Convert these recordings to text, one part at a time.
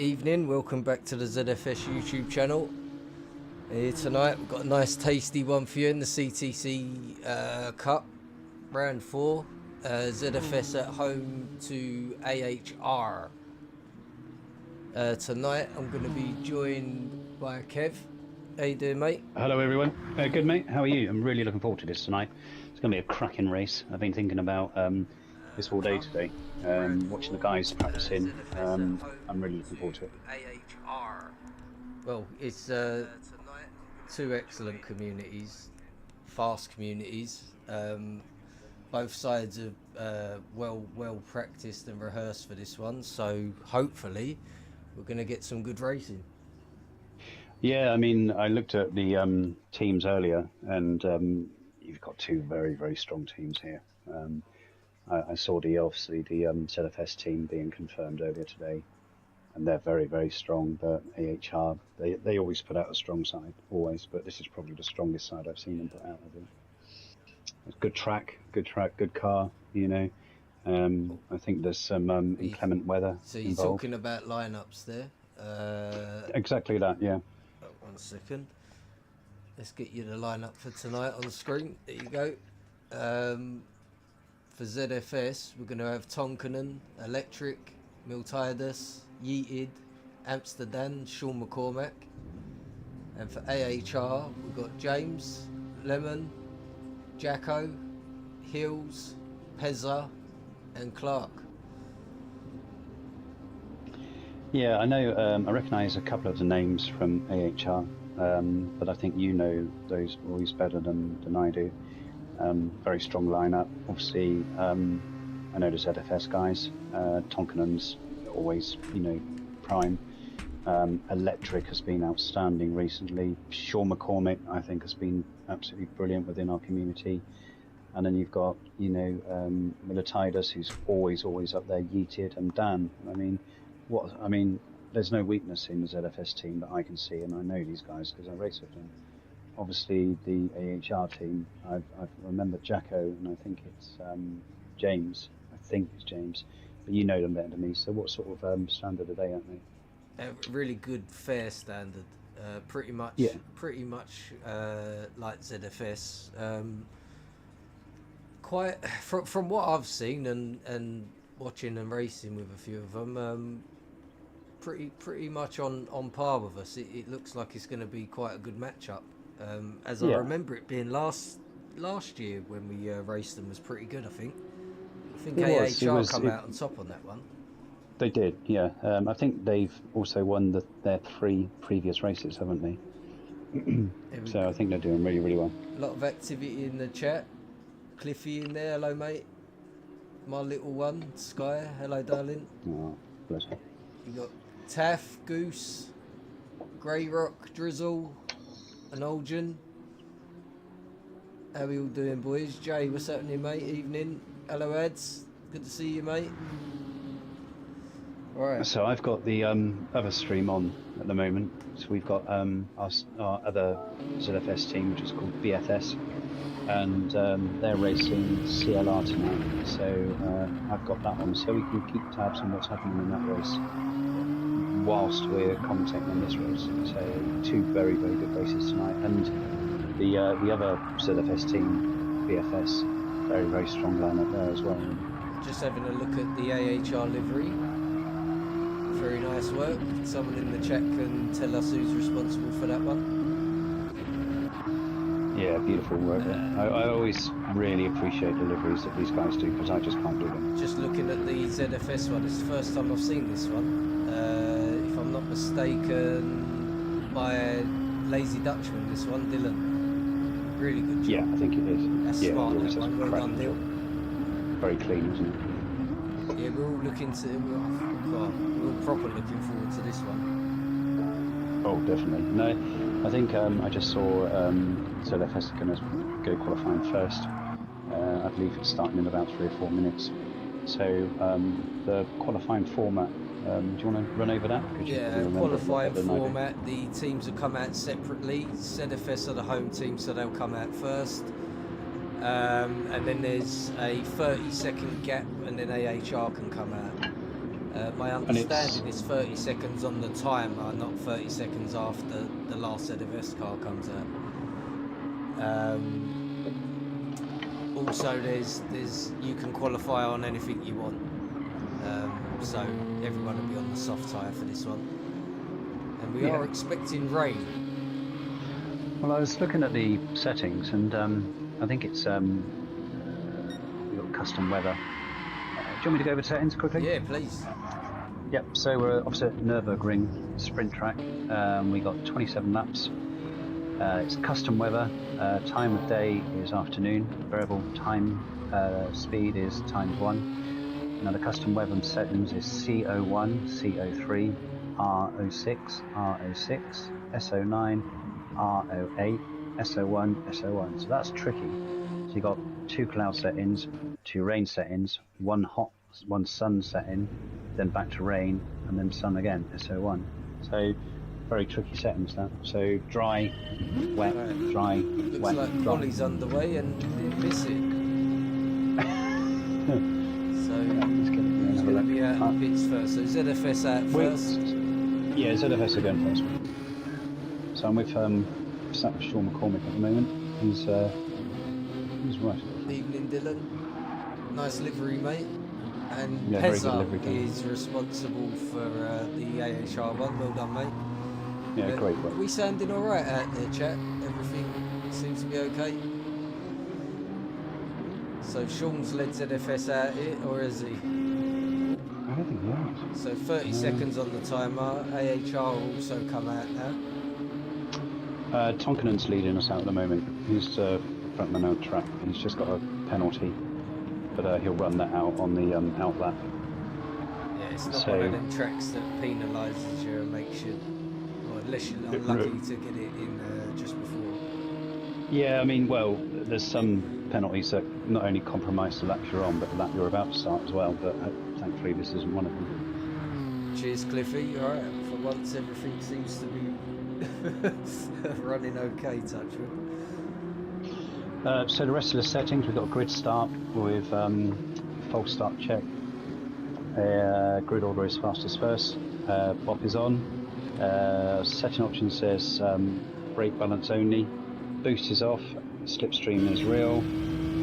Evening, welcome back to the ZFS YouTube channel. Here tonight we've got a nice tasty one for you in the CTC Cup, round 4, ZFS at home to AHR. Tonight I'm going to be joined by Kev. How you doing, mate? Hello everyone. Good, mate. How are you? I'm really looking forward to this tonight. It's going to be a cracking race. I've been thinking about this all day today, watching the guys practicing. I'm really looking forward to it. AHR. Well, it's two excellent communities, fast communities. Both sides are well practiced and rehearsed for this one, so hopefully we're going to get some good racing. Yeah, I mean, I looked at the teams earlier, and you've got two very strong teams here. I saw obviously the ZFS team being confirmed earlier today, and they're very strong. But AHR, they always put out a strong side, always. But this is probably the strongest side I've seen them put out. I think it's good track, good car. You know, I think there's some inclement weather. So you're involved. talking about lineups there. Exactly that, yeah. 1 second. Let's get you the lineup for tonight on the screen. There you go. For ZFS, we're going to have Tonkanen, Electric, Miltiades, Yeeted, Amsterdam, Sean McCormack. And for AHR, we've got James, Lemon, Jacko, Hills, Pezza, and Clark. Yeah, I know. I recognise a couple of the names from AHR, but I think you know those boys better than I do. Very strong lineup. Obviously, I know the ZFS guys. Tonkanen's always, prime. Electric has been outstanding recently. Sean McCormack, I think, has been absolutely brilliant within our community. And then you've got, Militides, who's always up there. Yeeted, and Dan. I mean, there's no weakness in the ZFS team that I can see, and I know these guys because I race with them. Obviously, the AHR team, I've remembered Jacko, and I think it's James. I think it's James, but you know them better than me. So, what sort of standard are they at, mate? A really good, fair standard. Pretty much like ZFS. Quite from what I've seen and watching and racing with a few of them. Pretty much on par with us. It looks like it's going to be quite a good matchup. As I remember it being last year when we raced them was pretty good. I think AHR come out on top on that one. They did, yeah. I think they've also won their 3 previous races, haven't they? So I think they're doing really well. A lot of activity in the chat. Cliffy in there, hello mate. My little one, Sky, hello darling. Oh, bless her. You got Taff, Goose, Grey Rock, Drizzle, and Olgen. How are we all doing, boys? Jay, what's happening, mate? Evening. Hello, Ads. Good to see you, mate. All right. So I've got the other stream on at the moment. So we've got our other ZFS team, which is called BFS, and they're racing CLR tonight. So I've got that on, so we can keep tabs on what's happening in that race whilst we're commentating on this race. So 2 very good races tonight, and the other ZFS team, BFS, very strong lineup there as well. Just having a look at the AHR livery. Very nice work. Someone in the chat can tell us who's responsible for that one. Yeah, beautiful work. I always really appreciate the liveries that these guys do because I just can't do them. Just looking at the ZFS one, it's the first time I've seen this one. If I'm not mistaken, by Lazy Dutchman, this one, Dylan. Really good job. Yeah, I think it is. That's smart, that one. Well done, Dylan. Very clean, isn't it? Yeah, we're all we're all proper looking forward to this one. Oh, definitely. No, I think I just saw ZFS are going to go qualifying first. I believe it's starting in about 3 or 4 minutes. So the qualifying format, do you want to run over that? Yeah, qualifying format, the teams will come out separately. ZFS are the home team, so they'll come out first. And then there's a 30-second gap, and then AHR can come out. My And it's understanding is 30 seconds on the timer, not 30 seconds after the last ZFS car comes out. Also, there's you can qualify on anything you want, so everyone will be on the soft tyre for this one, and we are expecting rain. Well, I was looking at the settings, and I think it's we've got custom weather. Do you want me to go over settings quickly? Yeah, please. Yep. So we're opposite Nürburgring sprint track. We got 27 laps. It's custom weather. Time of day is afternoon. Variable time speed is ×1. Now the custom weather settings is CO1, CO3, R06, R06, SO9, R08, SO1, SO1. So that's tricky. So you got 2 cloud settings, 2 rain settings, 1 sun setting, then back to rain, and then sun again, SO1. So very tricky settings that. So dry, wet, dry, Looks wet, like dry. Polly's underway and didn't miss it. So Let's get it he's going to be out of the pits first. So ZFS out first. Yeah, ZFS are going first. So I'm with sat with Sean McCormick at the moment. He's right. Evening, Dylan. Nice livery, mate. And Yeah, very good Pezza livery, Dylan. is responsible for the AHR one. Well done, mate. Yeah, great work. We sounding all right out there, chat. Everything seems to be okay. So Sean's led ZFS out here, or is he? I don't think he has. So 30 seconds on the timer. AHR also come out now. Tonkinen's leading us out at the moment. He's frontman out track. He's just got a penalty, but he'll run that out on the out lap. Yeah, it's not one of them tracks that penalises you and makes you, or unless you're unlucky to get it in just before. Yeah, I mean, well, there's some penalties that not only compromise the lap you're on, but the lap you're about to start as well. But thankfully, this isn't one of them. Cheers, Cliffy. All right, for once everything seems to be running okay. Touch wood. So the rest of the settings, we've got a grid start with false start check. Grid order is fastest first. BOP is on. Setting option says brake balance only. Boost is off. Slipstream is real.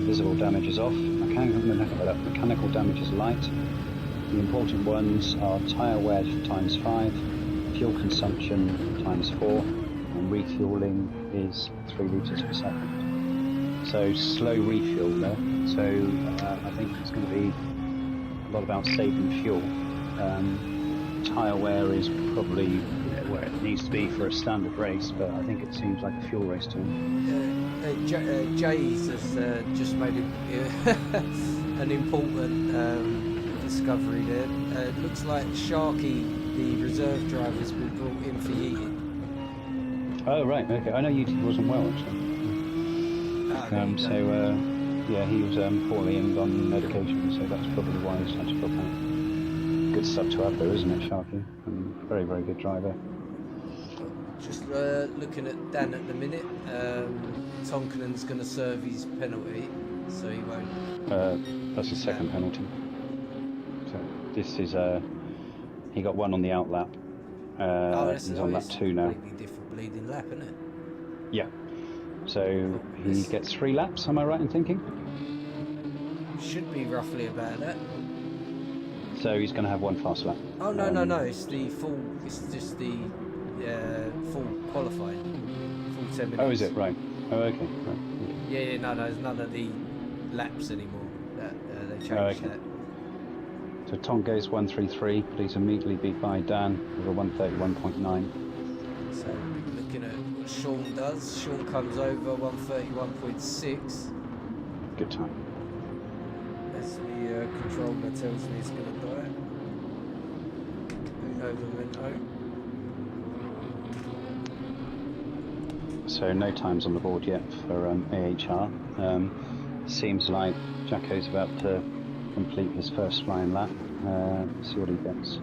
Visible damage is off. Mechanical damage is light. The important ones are tyre wear ×5, fuel consumption ×4, and refueling is 3 litres per second. So slow refuel there. So I think it's going to be a lot about saving fuel. Tyre wear is probably where it needs to be for a standard race, but I think it seems like a fuel race to him. Jay's has just made an important discovery there. It looks like Sharky, the reserve driver, has been brought in for yeeting. Oh right, okay. I know you wasn't well actually. Yeah, he was poorly and on medication, so that's probably why he's had to drop out. Good stuff to have though, isn't it, Sharky? Very, very good driver. Just looking at Dan at the minute. Tonkinen's going to serve his penalty, so he won't. That's his second penalty. So this is he got one on the out lap. He's on lap 2 now. Completely different bleeding lap, isn't it? Yeah. So he gets 3 laps. Am I right in thinking? Should be roughly about that. So he's going to have 1 fast lap. Oh no, it's the full. It's just the full qualifying. Full 10 minutes. Oh, is it right? Oh, okay. Right. Yeah, no, there's none of the laps anymore. They changed that. So Tom goes 1:33, but he's immediately beat by Dan with a 1:31.9. So looking at what Sean does, Sean comes over 1:31.6. Good time. As the controller tells me he's going to die. Uno momento. So no times on the board yet for AHR. Seems like Jacko's about to complete his first flying lap. See what he gets.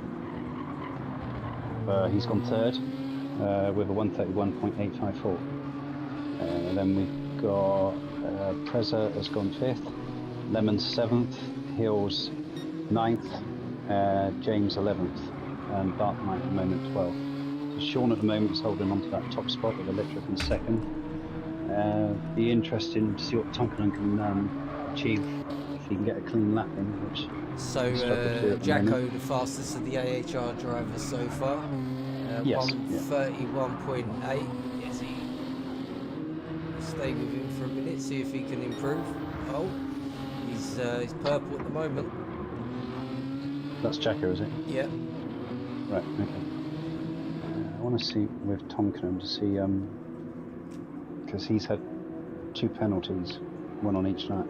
He's gone third with a 1:31.854. Then we've got Preza has gone 5th, Lemon 7th, Hills 9th, James 11th, and Dark Knight at the moment 12th. So Sean at the moment is holding on to that top spot with Electric in second. Be interesting to see what Tonkin can achieve if he can get a clean lap in, which So Jacko, the fastest of the AHR drivers so far. Yes, 1:31.8. Yes, he stay with him for a minute, see if he can improve. Oh, he's purple at the moment. That's Jacko, is it? Yeah. Right. Okay. I want to see with Tonkin to see because he's had 2 penalties, 1 on each lap.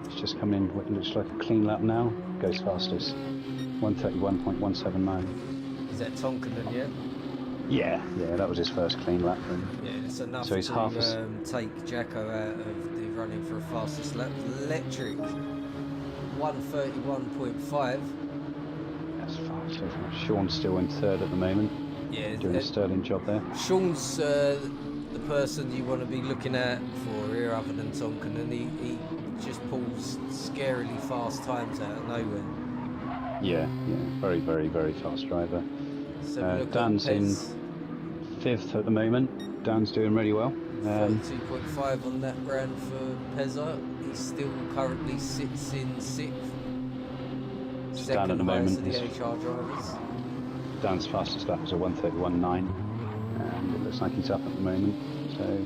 He's just coming in what looks like a clean lap now. Goes fastest, 1:31.179. Is that Tonkin, yeah? Yeah, that was his first clean lap for him. Yeah, it's enough So he's to take Jacko out of the running for a fastest lap. Electric, 1:31.5. That's fast. So Sean's still in third at the moment. Yeah, doing a sterling job there. Sean's the person you want to be looking at for here, other than Tonkin, and he just pulls scarily fast times out of nowhere. Yeah, very, very, very fast driver. So Dan's in 5th at the moment. Dan's doing really well. 32.5 on that round for Pezza. He still currently sits in 6th. Dan at the moment of the AHR drivers. Dan's fastest lap is a 1:31.9, and it looks like he's up at the moment. So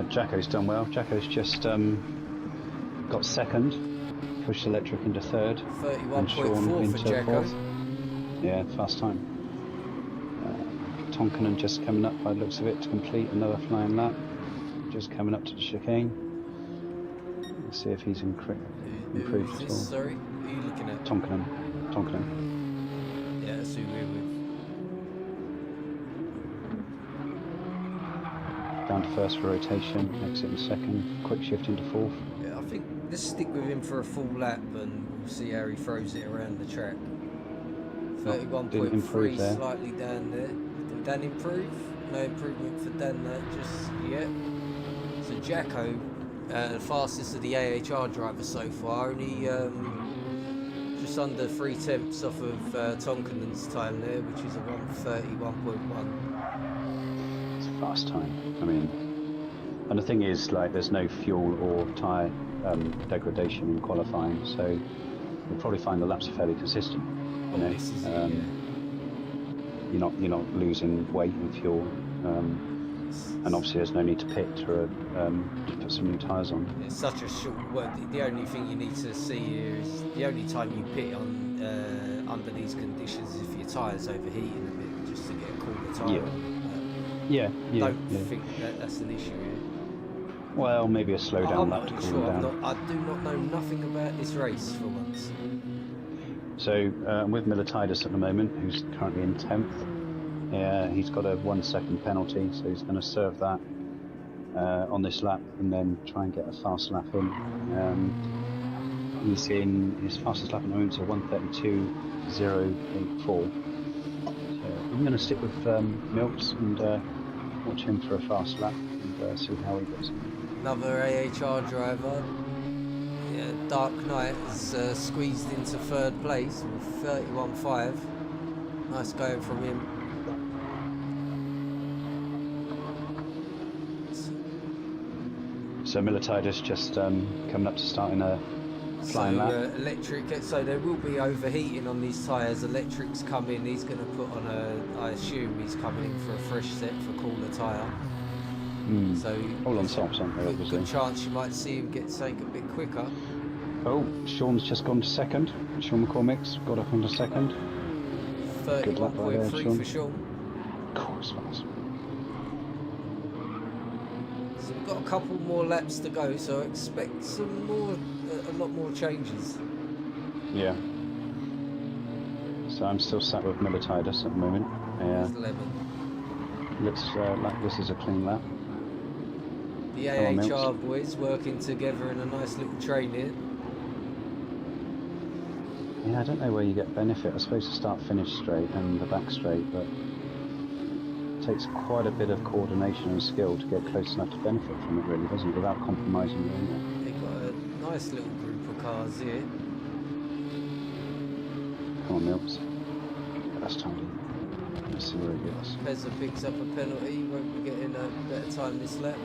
Jacko's done well. Jacko's just got second, pushed Electric into third, and Sean 31.4 into for Jacko. 4th. Yeah, fast time. Tonkin just coming up by the looks of it to complete another flying lap. Just coming up to the chicane. Let's see if he's improved at all. Sorry, who are you looking at? Tonkin. Yeah, that's who we're with. Down to first for rotation, exit in second, quick shift into 4th. Yeah, I think let's stick with him for a full lap and we'll see how he throws it around the track. 31.3, slightly down there. Did Dan improve? No improvement for Dan there, just yet. So Jacko, the fastest of the AHR drivers so far, only just under 3 tenths off of Tonkinen's time there, which is a 1:31.1. It's a fast time. I mean, and the thing is, like, there's no fuel or tyre degradation in qualifying, so you'll probably find the laps are fairly consistent. You know, This is it, you're not losing weight and fuel, and obviously there's no need to pit to put some new tyres on. It's such a short. Well, the only thing you need to see here is the only time you pit on under these conditions is if your tyres overheating a bit, just to get a cooler tyre. Yeah. Don't think that's an issue here. Well, maybe a slow down I'm lap not to really cool sure. down. I do not know nothing about this race for once. So I'm with Militides at the moment, who's currently in 10th. He's got a 1 second penalty, so he's going to serve that on this lap and then try and get a fast lap in. He's in his fastest lap at the moment, so 1:32.084. So I'm going to stick with Milks and watch him for a fast lap and see how he goes. Another AHR driver. Yeah, Dark Knight has squeezed into 3rd place with 31.5. Nice going from him. So Militides just coming up to starting a flying lap. Electric, so there will be overheating on these tyres. Electric's coming, he's going to put on I assume he's coming in for a fresh set for cooler tyre. So all on softs, aren't they, obviously? Good chance you might see him get taken a bit quicker. Oh, Sean's just gone to second. Sean McCormick's got up onto second. 31.3 for Sean. Of course, fast. So we've got a couple more laps to go, so expect some more, a lot more changes. Yeah. So I'm still sat with Militides at the moment. There's 11. Looks like this is a clean lap. The AHR boys working together in a nice little train here. Yeah, I don't know where you get benefit. I suppose the start-finish straight and the back straight, but it takes quite a bit of coordination and skill to get close enough to benefit from it, really, doesn't it? Without compromising your own. They've got a nice little group of cars here. Come on, Mills. That's tidy. Let's see where it gets. Pezza picks up a penalty. Won't be getting a better time this lap.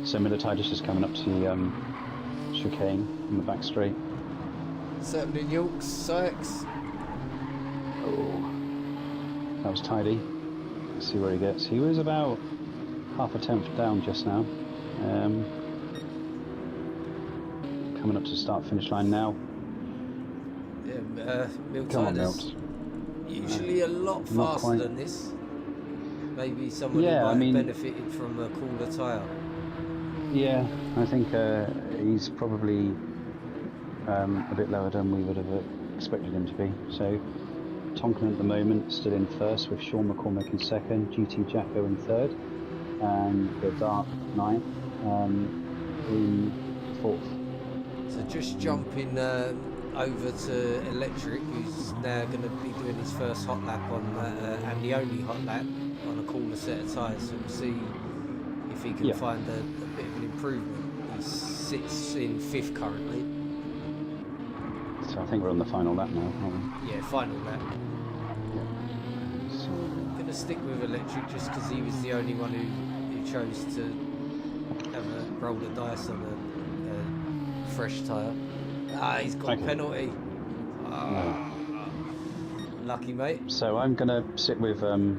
So Milititis is coming up to the chicane in the back straight. What's happening, Yorks? Sykes? Oh, that was tidy. Let's see where he gets. He was about half a tenth down just now. Coming up to the start-finish line now. Yeah, Come on, Miltitis. Milt. Usually a lot Not faster quite. than this. Maybe someone Yeah, who I might mean- have benefited from a cooler tyre. Yeah, I think he's probably a bit lower than we would have expected him to be. So Tonkin at the moment still in first with Sean McCormick in second, GT Jacko in third, and the Dark Knight in fourth. So just jumping over to Electric, who's now going to be doing his first hot lap on and the only hot lap on a cooler set of tyres. So we'll see if he can Yeah. find a bit of an improvement. He sits in fifth currently. So I think we're on the final lap now, aren't we? Yeah, final lap. So, Going to stick with Electric just because he was the only one who chose to have a roll the dice on a fresh tyre. Ah, he's got a Okay. penalty. Ah, lucky, mate. so I'm going to sit with the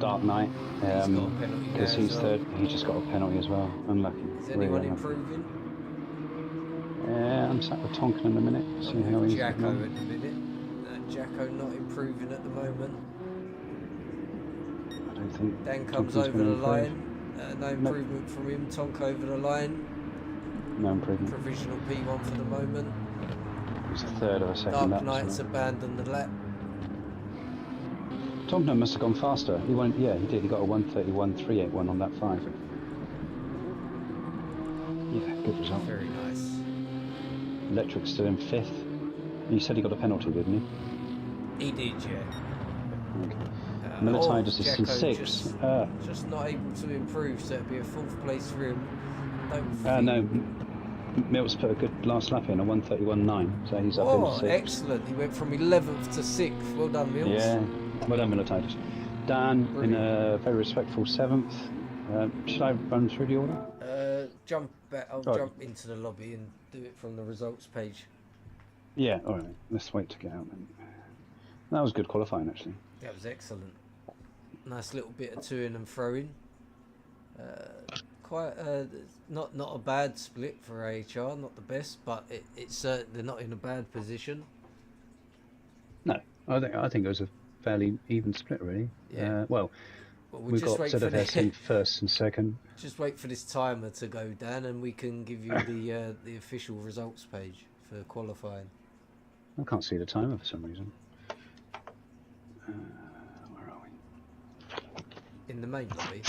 Dark Knight He's got a penalty because now he's as well. third. He just got a penalty as well. Unlucky. Is Really anyone unlucky. improving? I'm sat with Tonkin in a minute. See how he's Jacko getting on. at the minute. Jacko not improving at the moment. I don't think Dan comes Tonkin's over gonna the improve. line. No improvement from him. Tonk over the line. No improvement. Provisional P1 for the moment. He's a third of a second Dark lap. Knight's abandoned the lap. Tonkin must have gone faster. He went. Yeah, he did. He got a 1:31.381 on lap 5. Yeah, good result. Very nice. Electric's still in fifth. You said he got a penalty, didn't He did, yeah. he? Okay. Milititis is in Jacko sixth. just not able to improve, so it'd be a fourth place for him. Don't No, Milt's put a good last lap in, a 1:31.9, so he's up into sixth. Excellent. He went from 11th to 6th. Well done, Mills. Yeah, well done, Milititis. Dan in Brilliant. a very respectful seventh. Should I run through the order? Jump back. I'll Right. jump into the lobby and do it from the results page. Yeah, all right. Let's wait to get out then. That was good qualifying, actually. That was excellent. Nice little bit of to-in and throw-in. Quite not a bad split for AHR. Not the best, but it's they're not in a bad position. No, I think it was a fairly even split, really. Yeah. Well, But we've got ZFS in first and second. Just wait for this timer to go down, and we can give you the official results page for qualifying. I can't see the timer for some reason. Where are we? In the main lobby.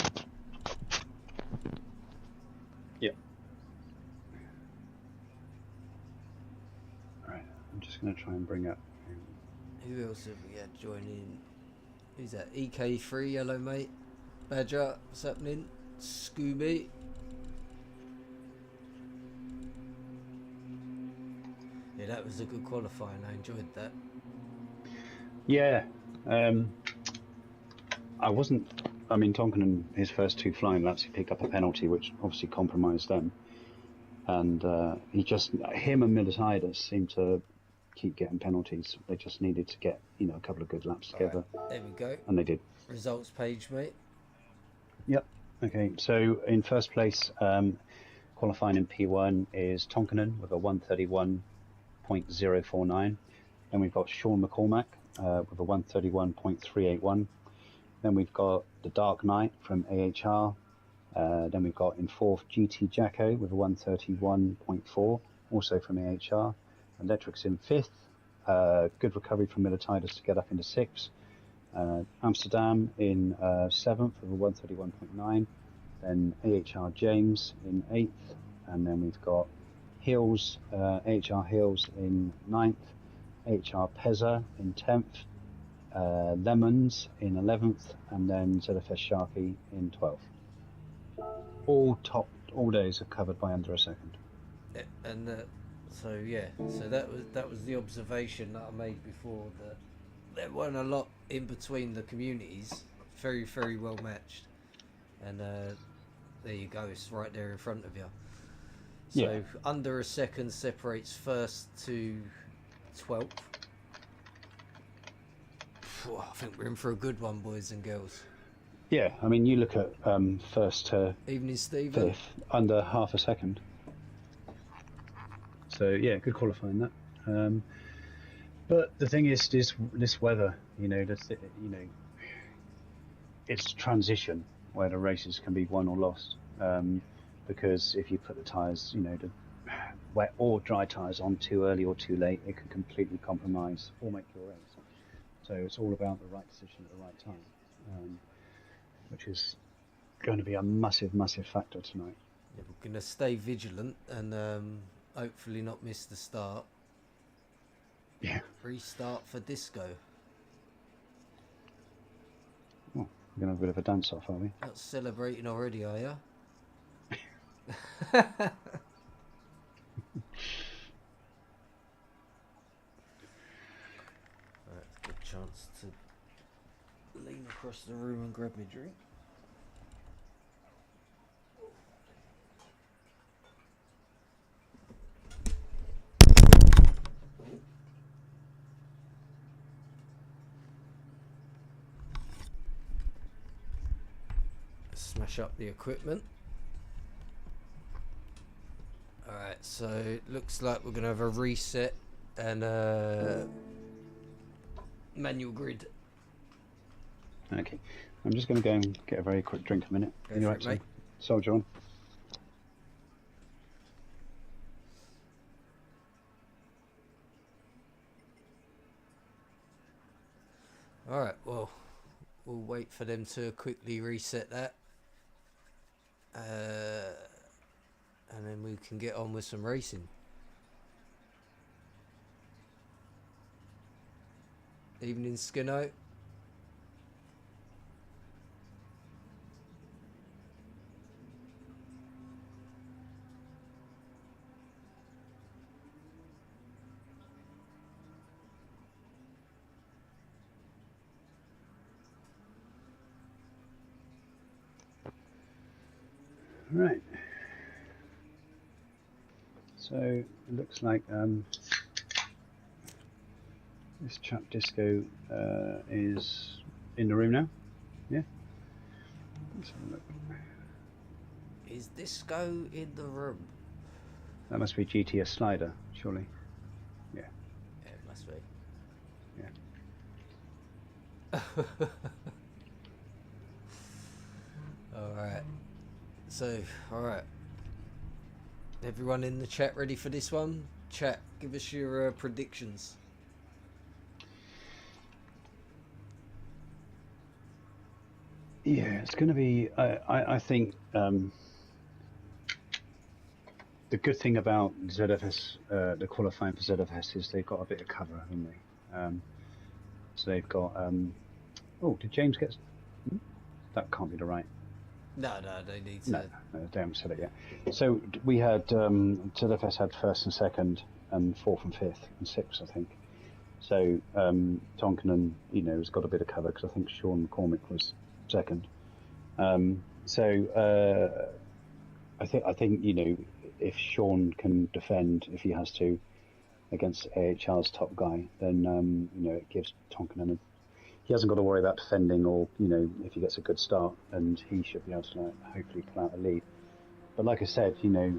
Yeah. Alright, I'm just going to try and bring up. Who else have we had joining? Who's that? EK3, hello mate. Badger, what's happening? Scooby. Yeah, that was a good qualifying. I enjoyed that. Yeah. I mean, Tonkin in his first two flying laps, he picked up a penalty, which obviously compromised them. And him and Milititis seemed to keep getting penalties. They just needed to get, a couple of good laps together. Right, there we go. And they did. Results page, mate. Yep. Okay, so in first place, qualifying in P1 is Tonkinen with a 1:31.049. Then we've got Sean McCormack with a 1:31.381. Then we've got the Dark Knight from AHR. Then we've got in fourth GT Jacko with a 1:31.4, also from AHR. Electric's in fifth. Good recovery from Milititis to get up into sixth. Amsterdam in seventh with a 1:31.9. Then AHR James in eighth. And then we've got Hills, AHR Hills in ninth. AHR Pezza in 10th. Lemons in 11th. And then ZFS Sharky in 12th. all days are covered by under a second. And so yeah, so that was the observation that I made before, that there weren't a lot in between the communities. Very, very well matched, and there you go, it's right there in front of you. So Yeah. under a second separates first to 12th. I think we're in for a good one, boys and girls. Yeah, I mean, you look at first to Evening, Stephen. fifth, under half a second. So yeah, good qualifying that. But the thing is, this weather, it's transition where the races can be won or lost. Because if you put the tyres, the wet or dry tyres on too early or too late, it can completely compromise or make your race. So it's all about the right decision at the right time, which is going to be a massive, massive factor tonight. Yeah, we're going to stay vigilant and hopefully not miss the start. Yeah. Restart for disco. Oh, we're going to have a bit of a dance off, are we? Not celebrating already, are you? Good chance to lean across the room and grab me a drink. Smash up the equipment. Alright, so it looks like we're going to have a reset and manual grid. Okay, I'm just going to go and get a very quick drink a minute. Go for it, mate. Soldier on. Alright, well, we'll wait for them to quickly reset that. And then we can get on with some racing. Evening, Skinno. Right. So it looks like this chap Disco is in the room now. Yeah. Let's have a look. Is Disco in the room? That must be GTS Slider, surely. Yeah. Yeah, it must be. Yeah. Alright. So, alright. Everyone in the chat ready for this one? Chat, give us your predictions. Yeah, it's going to be. I think the good thing about ZFS, the qualifying for ZFS, is they've got a bit of cover, haven't they? So they've got. Oh, did James get? That can't be the right. No, they need to. No, they haven't said it yet. So we had ZFS had first and second, and fourth and fifth and sixth, I think. So Tonkin has got a bit of cover because I think Sean McCormick was second. So I think if Sean can defend, if he has to, against AHR's top guy, then it gives Tonkin he hasn't got to worry about defending, or if he gets a good start, and he should be able to hopefully pull out a lead. But like I said, the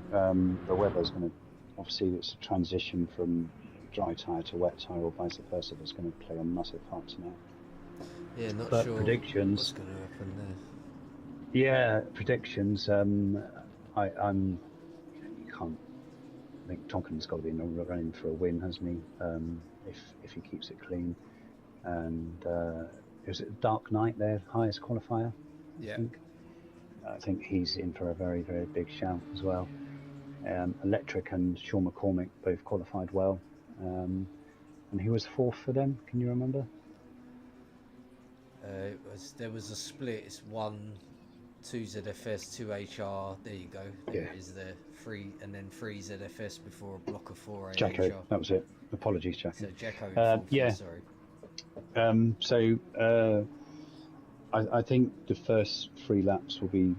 weather's going to, obviously it's a transition from dry tyre to wet tyre, or vice versa, that's going to play a massive part tonight. Yeah, not but sure predictions, what's going to happen there. Yeah, predictions. I'm you can't. I think Tonkin's got to be in the running for a win, hasn't he? If he keeps it clean. And is it Dark Knight, their highest qualifier? Yeah. I think he's in for a very, very big shout as well. Electric and Sean McCormick both qualified well. And who was fourth for them? Can you remember? There was a split. It's one 2 ZFS, 2 HR. There you go. There Yeah. it is there. 3 and then 3 ZFS before a block of 4 Jacko, AHR. that was it. Apologies, Jacko. So Jacko in fourth, yeah. sorry. I think the first 3 laps will be,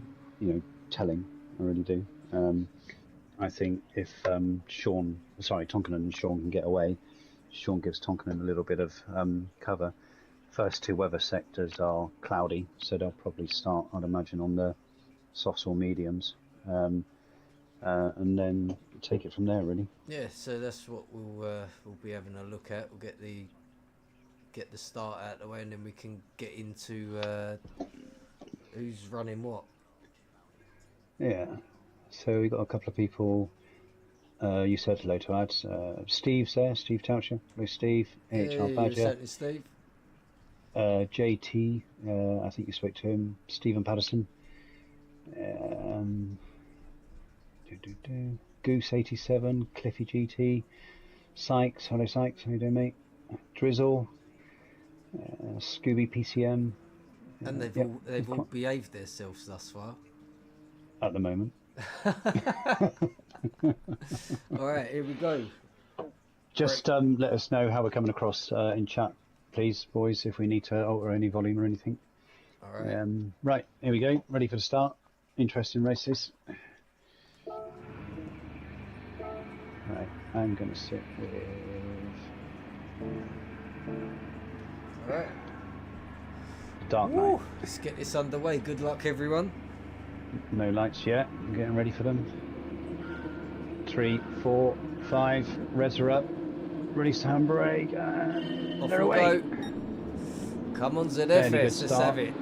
telling. I really do. I think if Tonkin and Sean can get away, Sean gives Tonkin a little bit of cover. First 2 weather sectors are cloudy, so they'll probably start, I'd imagine, on the softs or mediums, and then take it from there, really. Yeah, so that's what we'll be having a look at. We'll get the start out of the way, and then we can get into who's running what. Yeah. So we got a couple of people. You said hello to ads. Steve's there. Steve Toucher. Hello, Steve. AHR Badger. Certainly, Steve. JT. I think you spoke to him. Stephen Patterson. Goose 87. Cliffy GT. Sykes. Hello, Sykes. How you doing, mate? Drizzle. Scooby PCM. And they've all behaved themselves thus far. At the moment. All right, here we go. Just let us know how we're coming across in chat, please, boys, if we need to alter any volume or anything. All right. Right, here we go. Ready for the start. Interesting races. Right, I'm going to sit with... All right. Dark Knight. Let's get this underway. Good luck, everyone. No lights yet. I'm getting ready for them. 3, 4, 5. Reds are up. Release the handbrake. And Off they're we away. go. Come on, ZFS. Let's have it.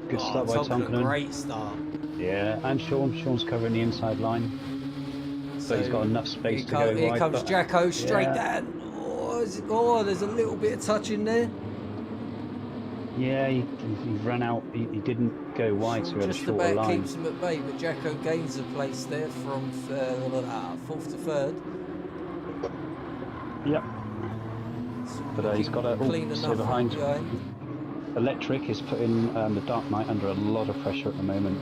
Good start by Tonkin, Tonkin. great start. Yeah, and Sean's covering the inside line. But he's got enough space to go wide. Here comes Jacko straight down. Oh, there's a little bit of touch in there. Yeah, he ran out. He didn't go wide, so he had a Just shorter about line. keeps him at bay, but Jacko gains a place there from 4th to 3rd. Yep. But he's got a clean enough behind. Electric is putting the Dark Knight under a lot of pressure at the moment.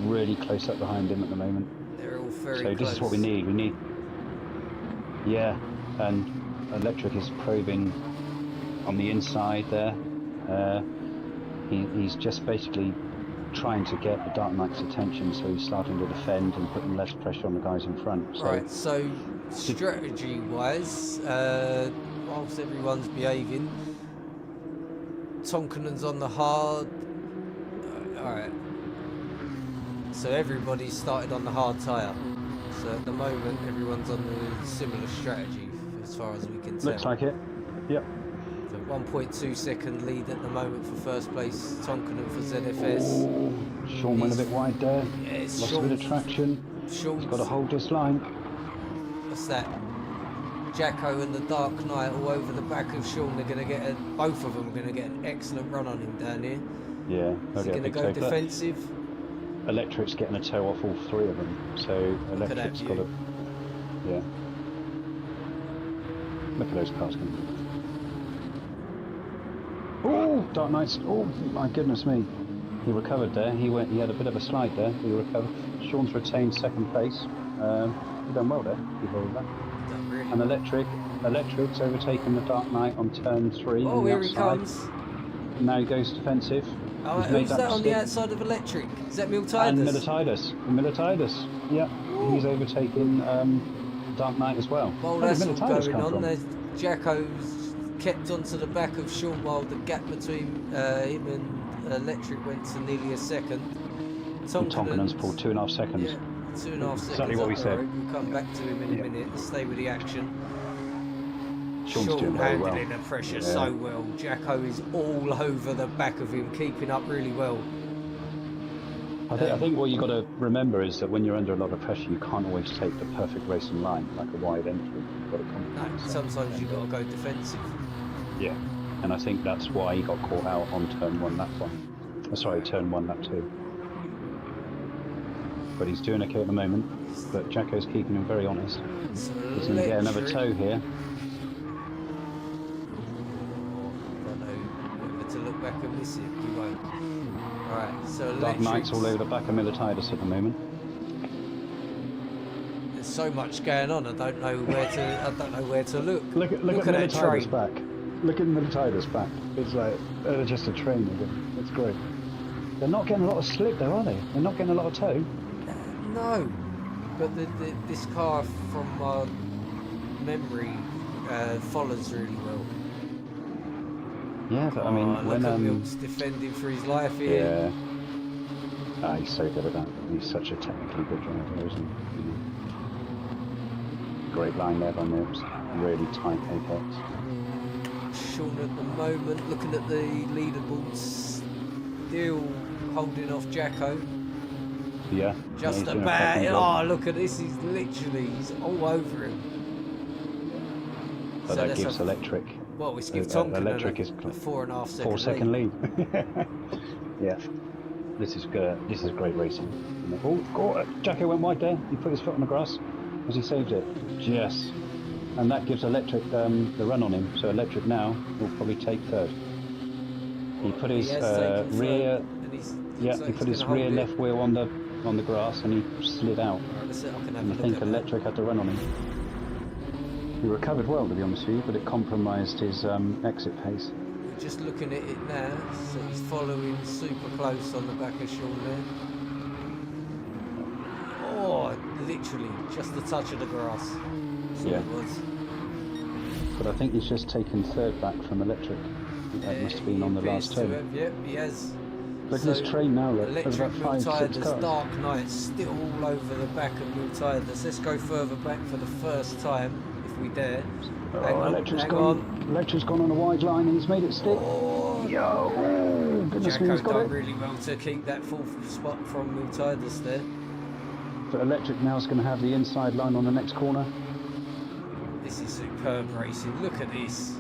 Really close up behind him at the moment. They're all very so close. This is what we need. Yeah, and Electric is probing on the inside there. He's just basically trying to get the Dark Knight's attention, so he's starting to defend and putting less pressure on the guys in front. So, right, so strategy-wise, whilst everyone's behaving, Tonkinen's on the hard. Alright. So everybody's started on the hard tyre. So at the moment, everyone's on the similar strategy, as far as we can tell. Looks like it. Yep. 1.2 second lead at the moment for first place, Tonkinen for ZFS. Ooh, Sean went a bit wide there. Yeah, Lost a bit of traction. He's got to hold this line. What's that? Jacko and the Dark Knight all over the back of Sean. They're going to get both of them are going to get an excellent run on him down here. Yeah, is he going to go defensive? Electric's getting a toe off all 3 of them, so Electric's got to. Yeah. Look at those cars coming. Oh, Dark Knights! Oh my goodness me! He recovered there. He had a bit of a slide there. He recovered. Sean's retained 2nd place. He's done well there. He held that. Really and Electric's overtaken the Dark Knight on turn 3. Oh, here he comes! Now he goes defensive. Oh, who's that on the outside of Electric? Is that Miltides? And Miltides. Yeah, he's overtaken Dark Knight as well. Well, that's all going on. There's Jacko's kept onto the back of Sean while the gap between him and Electric went to nearly a second. Tonkinen's pulled 2.5 seconds. Yeah, 2.5 seconds. Exactly what we said. We'll come back to him in a minute. Let's stay with the action. Sean handling the pressure so well. Jacko is all over the back of him, keeping up really well. I think what you've got to remember is that when you're under a lot of pressure, you can't always take the perfect racing line, like a wide entry. You've got to sometimes you've got to go defensive. Yeah, and I think that's why he got caught out on turn 1, lap 1. Turn 1, lap 2. But he's doing okay at the moment. But Jacko's keeping him very honest. He's going to get another toe here. I don't know whether to look back and miss it. You won't. Right, so Dark Knight's all over electrics. the back of Militiadus at the moment. There's so much going on. I don't know where to look. Look at Look at that Militiadus train. back. Look at Militiadus back. It's like just a train again. It's great. They're not getting a lot of slip though, are they? They're not getting a lot of tow. No, but this car from my memory follows really well. Yeah, but I mean, Look when at Milk's defending for his life here. yeah, he's so good at that. He's such a technically good driver, isn't he? You know. Great line there by Milks. Really tight apex. Sean at the moment looking at the leaderboards, still holding off Jacko. Yeah. Just he's doing a about. cracking job. Oh, look at this! He's all over him. But So that that's gives Electric. Well, we give Tonkin Electric is a 4.5 second 4-second lead. lead. Yeah. This is good. This is great racing. Oh, Jacko went wide there. He put his foot on the grass as he saved it. Yes. And that gives Electric the run on him. So Electric now will probably take third. He put his rear. He put his rear left wheel on the grass and he slid out. And I think Electric had to run on him. He recovered well, to be honest with you, but it compromised his exit pace. Just looking at it now, so he's following super close on the back of Sean there. Oh, literally, just the touch of the grass. That's all it was. But I think he's just taken third back from Electric. That must have been on the last turn. Yep, he has. Look at this train now, look. There's Electric about 5-6 Miltiadus, cars. Dark Knight still all over the back of Miltiadus. Let's go further back for the first time, if we dare. Oh, Electric's gone on a wide line and he's made it stick. Oh, Yo! Goodness me, Jacko he's got done it. really well to keep that fourth spot from Miltiadus there. But Electric now is going to have the inside line on the next corner. This is superb racing. Look at this.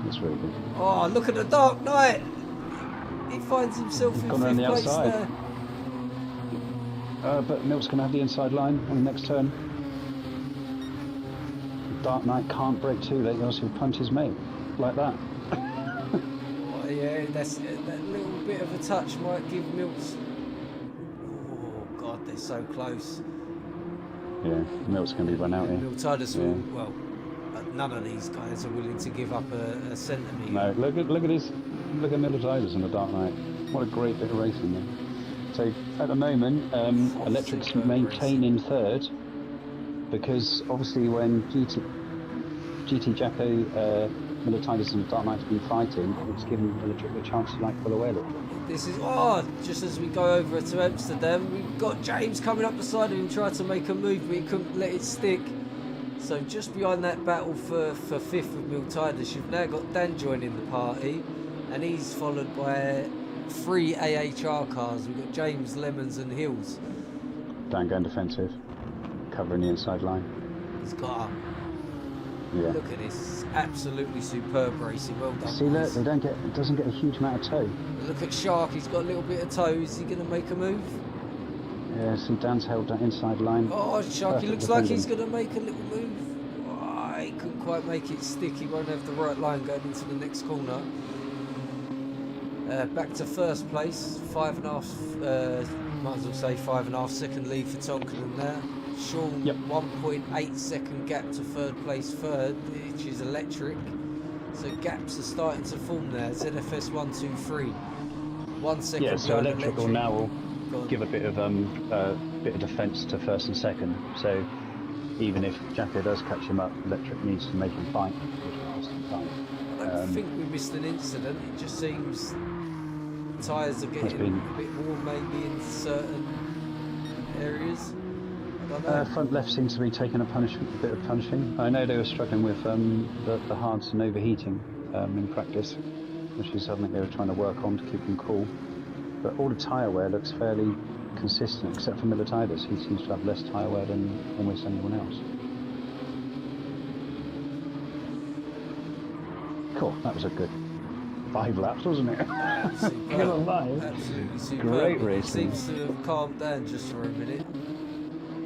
It's really good. Oh, look at the Dark Knight. He finds himself He's in gone around fifth the place outside. there. But Milk's going to have the inside line on the next turn. Dark Knight can't brake too late, else he'll punch his mate. Like that. Oh, yeah, that little bit of a touch might give Milks. Oh, God, they're so close. Yeah, Milk's going to be run out here. Miltiadus will, well, none of these guys are willing to give up a centimetre. No, look at Militiadus and the Dark Knight. What a great bit of racing there. So at the moment, Electric's maintaining third, because obviously when GT Jacko, Militiadus and the Dark Knight's been fighting, it's given Electric a chance to like pull away a little. This is, just as we go over to Amsterdam, we've got James coming up beside him trying to make a move, but he couldn't let it stick. So just behind that battle for fifth with Miltiadus, you've now got Dan joining the party, and he's followed by 3 AHR cars. We've got James, Lemons and Hills. Dan going defensive, covering the inside line. He's got up. Yeah. Look at this, absolutely superb racing. Well done. See, look, boys. it doesn't get a huge amount of tow. Look at Shark, he's got a little bit of toe. Is he going to make a move? Yeah, see, Dan's held that inside line. Oh, Sharky Perfect looks like defending. he's going to make a little move. Oh, he couldn't quite make it stick. He won't have the right line going into the next corner. Back to first place. 5.5, might as well say 5.5 second lead for Tonkin there. Sean, 1.8 second gap to third place third, which is Electric. So gaps are starting to form there. ZFS 1, 2, 3. 1 second. Yeah, so Electric will now give a bit of defence to first and second. So even if Jacko does catch him up, Electric needs to make him fight. I don't think we missed an incident. It just seems tyres are getting a bit warm maybe in certain areas. I don't know. Front left seems to be taking a bit of punishing. I know they were struggling with the hards and overheating in practice, which is something they were trying to work on to keep them cool. But all the tyre wear looks fairly consistent, except for Militiadus. He seems to have less tyre wear than almost anyone else. Cool, that was a good 5 laps, wasn't it? Absolutely superb. Great It racing. seems to have calmed down just for a minute.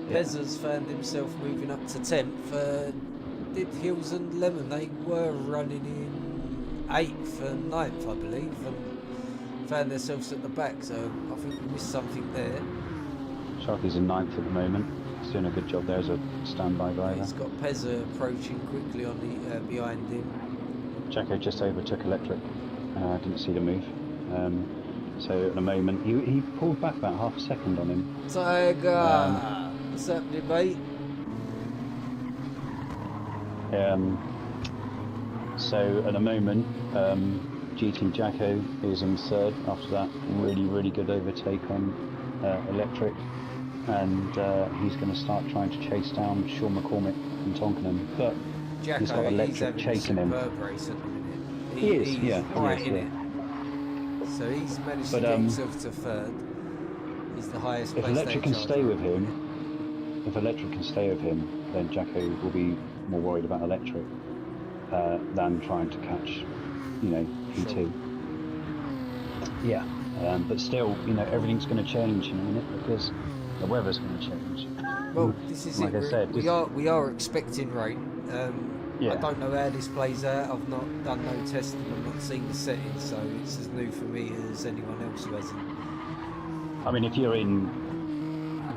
Pezza's found himself moving up to 10th. Did Hills and Lemon, they were running in 8th and 9th, I believe. And found themselves at the back, so I think we missed something there. Sharky's in 9th at the moment. He's doing a good job there as a standby driver. He's got Pezza approaching quickly on the behind him. Jacko just overtook Electric. Didn't see the move. So at the moment, he pulled back about half a second on him. Tiger! What's happening, mate? So at the moment, GT Jacko is in 3rd after that really good overtake on Electric, and he's going to start trying to chase down Sean McCormick and Tonkinson, but Jacko, he's got Electric chasing him. Race at the minute. He is, he's yeah. right he is, in yeah. it. So he's managed to get himself to 3rd. He's the highest If placed Electric can AHR stay with driver. him, then Jacko will be more worried about Electric than trying to catch, P2. Sure. Yeah, but still, everything's going to change in a minute because the weather's going to change. Well, this is like it. I said, we are expecting rain. Yeah. I don't know how this plays out. I've not done no testing. I've not seen the settings, so it's as new for me as anyone else who hasn't. I mean, if you're in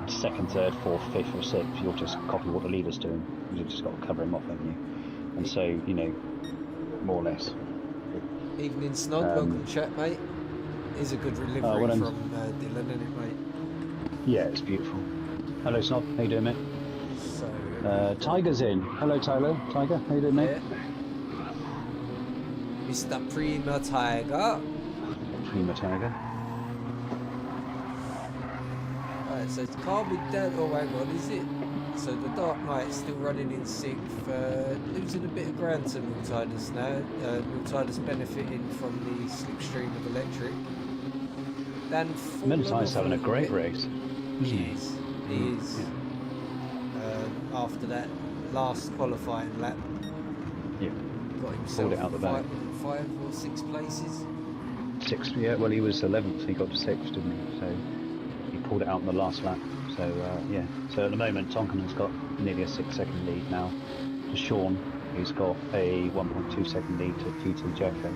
2nd, 3rd, 4th, 5th or 6th, you'll just copy what the leader's doing. You've just got to cover him off, haven't you? And so, more or less. Evening, Snod. Welcome, chat, mate. Is a good delivery from Dylan, isn't it, mate? Yeah, it's beautiful. Hello, Snod. How you doing, mate? So, Tiger's in. Hello, Tyler. Tiger, how you doing, mate? Yeah. Mr. Prima Tiger. Prima Tiger. Right, so it's Carbon down. Oh, hang on, is it? So the Dark Knight's still running in 6th, losing a bit of ground to Miltidas now. Miltidas benefiting from the slipstream of Electric. Dan Miltidas having a great race. He is. Yeah. After that last qualifying lap, got himself Pulled it out the bag. 5 or 6 places. 6th, yeah. Well, he was 11th. He got to 6th, didn't he? So he pulled it out in the last lap. So yeah. So at the moment, Tonkinen's got nearly a 6-second lead now to Sean, who's got a 1.2 second lead to GT Jacko.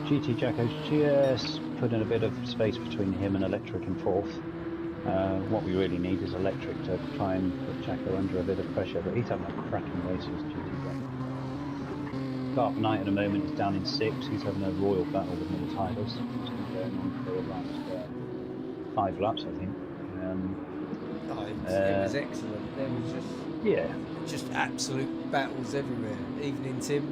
GT Jacko's just put in a bit of space between him and Electric in 4th. What we really need is Electric to try and put Jacko under a bit of pressure, but he's having a cracking race with GT Jacko. Dark Knight at the moment is down in 6th. He's having a royal battle with Miltidas. It's been going on for about 5 laps, I think. It was excellent. There was just absolute battles everywhere. Evening, Tim.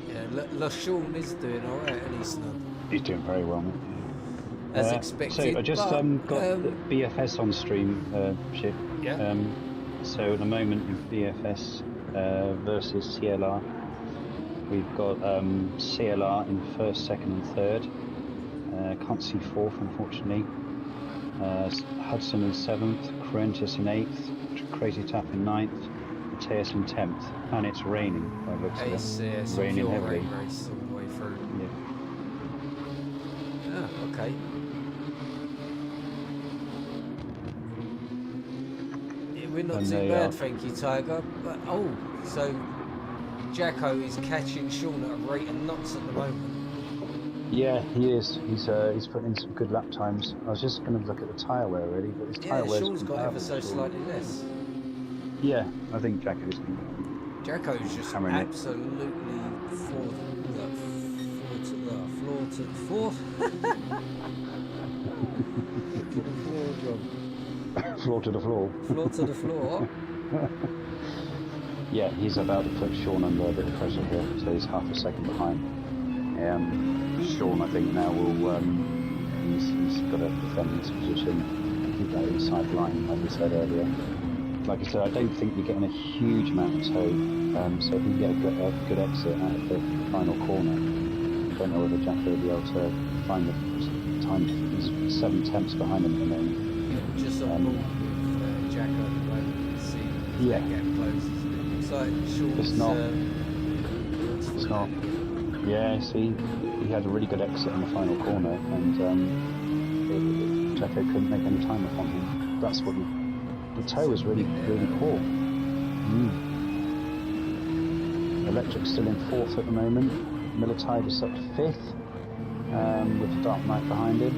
Yeah, Sean is doing all right, and he's not. He's doing very well, mate. As expected. So I just got the BFS on stream, ship. Yeah. So at the moment in BFS versus CLR, we've got CLR in 1st, 2nd and 3rd. Can't see 4th, unfortunately. Hudson in 7th, Corentus in 8th, Crazy Tap in 9th, Mateus in 10th, and it's raining by the looks of it. It's Raining a heavily. rain race all the way through. Yeah. Ah, okay. Yeah, we're not And too they bad, are. thank you, Tiger. But so Jacko is catching Sean at a rate of knots at the moment. Yeah, he is. He's putting in some good lap times. I was just going to look at the tyre wear really, but his tyre wear's Sean's got ever so comparable. slightly less. Yeah, I think Jacko's. Jacko's just Hammering it. absolutely floor to the floor. Floor to the floor. Floor to the floor. Yeah, he's about to put Sean under a bit of pressure here, so he's half a second behind. Sean, I think now will. He's got to defend his position, keep that inside line, like we said earlier. Like I said, I don't think you're getting a huge amount of tow, so if you get a good exit out of the final corner, I don't know whether Jacko will be able to find the time. He's 7 tenths behind him at the moment. Just on board with Jacko at the moment. See if Yeah. they get close. It's like Sean's. It's not. It's not. Yeah, see, he had a really good exit in the final corner, and Jacko couldn't make any time upon him. That's what the tow is really poor. Electric's still in 4th at the moment. Militide is up to 5th, with the Dark Knight behind him.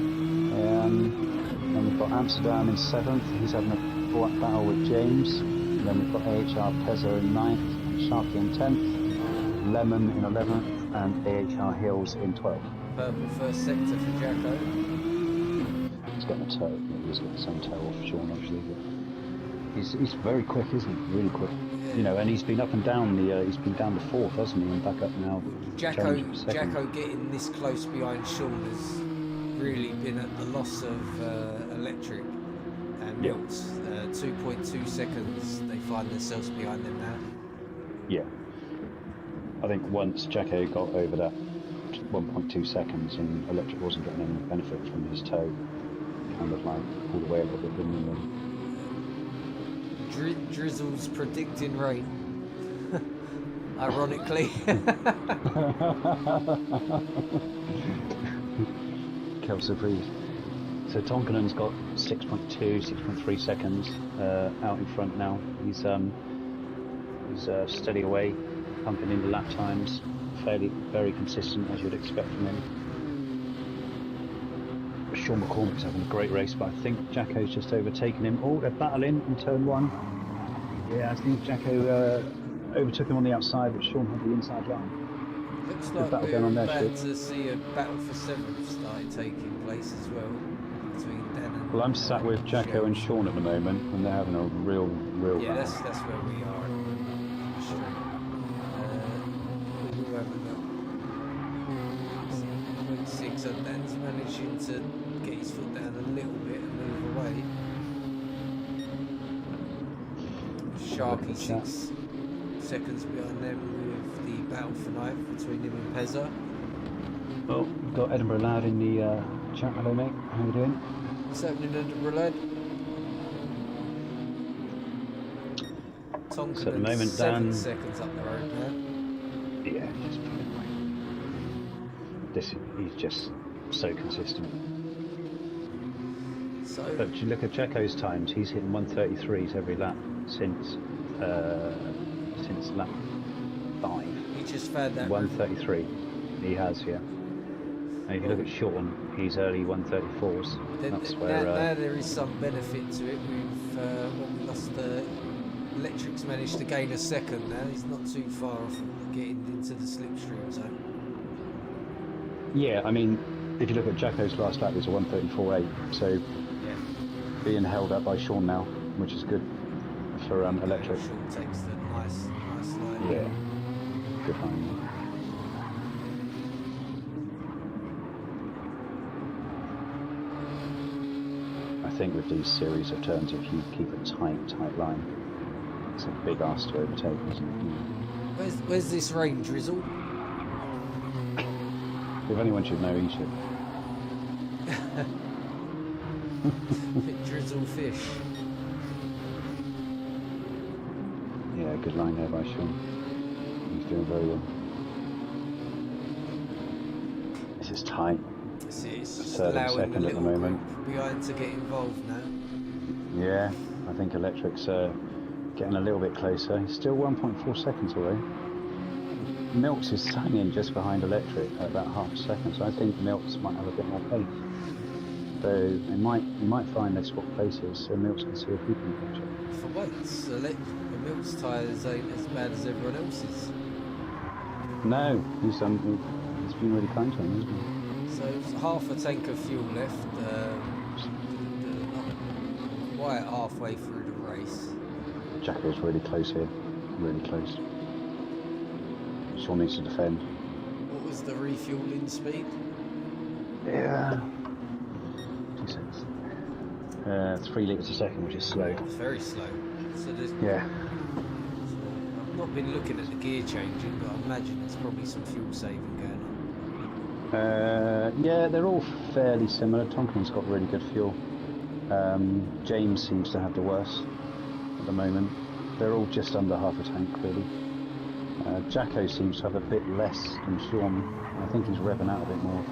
Then we've got Amsterdam in 7th, he's having a battle with James. And then we've got AHR Pezzo in 9th, Sharky in 10th, Lemon in 11th, and AHR Hills in 12th. Purple first sector for Jacko. He's getting a toe. He's getting some toe off Sean, actually. But he's very quick, isn't he? Really quick. Yeah. You know, and he's been up and down he's been down the 4th, hasn't he? And back up now. Jacko getting this close behind Sean has really been at the loss of Electric and Milts. 2.2 seconds. They find themselves behind them now. Yeah. I think once Jacko got over that 1.2 seconds and Electric wasn't getting any benefit from his toe, kind of like pulled away a little bit, didn't he? Drizzle's predicting rain. Ironically. Kelso Breeze. So Tonkinen's got 6.2, 6.3 seconds out in front now. He's steady away, pumping in the lap times, very consistent as you'd expect from him. Sean McCormick's having a great race, but I think Jacko's just overtaken him. Oh, they're battling in turn 1. Yeah, I think Jacko overtook him on the outside, but Sean had the inside line. Looks Good like battle we're going on there, about to see a battle for 7th started taking place as well between Dan and Well, I'm sat with Jacko and Sean at the moment, and they're having a real yeah, battle. that's where we are on the street. We'll have a look. 6, and Dan's managing to get his foot down a little bit and move away. Sharky 6 seconds behind them with the battle for 9th between him and Pezza. Well, we've got Edinburgh Lad in the chat. Hello, mate. How you doing? What's happening, Edinburgh Lad? Tonkin So at the moment, 7 Dan... seconds up the road now. Yeah, he's just pulling away. He's just so consistent. So, But if you look at Jacko's times, he's hitting 133s every lap since lap 5. he just found that 133. He has, yeah. And if you look at Sean, he's early 134s. That's where. Now there is some benefit to it. We lost Electric's managed to gain a second now. He's not too far off getting into the slipstream zone. Yeah, I mean, if you look at Jacko's last lap, it's a 134.8. So Yeah. being held up by Sean now, which is good for Electric. Sean takes the nice line. Yeah, good line. I think with these series of turns, if you keep a tight line, it's a big ask to overtake, isn't it? Where's this rain, Drizzle? If anyone should know, he should. Drizzle fish. Yeah, good line there by Sean. He's doing very well. This is tight. It's just Third and allowing the second at the little moment. group behind to get involved now. Yeah, I think Electric's getting a little bit closer. He's still 1.4 seconds away. Milts is hanging just behind Electric at about half a second, so I think Milts might have a bit more pace. So he might find they swap places, so Milts can see if he can catch up. For once, the Mills tyres ain't as bad as everyone else's. No, he's been really kind to him, hasn't he? So it's half a tank of fuel left. Not quite halfway through the race. Jacko's really close here, really close. Sean needs to defend. What was the refueling speed? Yeah. 2 seconds. 3 litres a second, which is slow. It's very slow. So there's, Yeah. I've not been looking at the gear changing, but I imagine there's probably some fuel saving going on. Yeah, they're all fairly similar. Tonkinen's got really good fuel. James seems to have the worst at the moment. They're all just under half a tank, really. Jacko seems to have a bit less than Sean. I think he's revving out a bit more.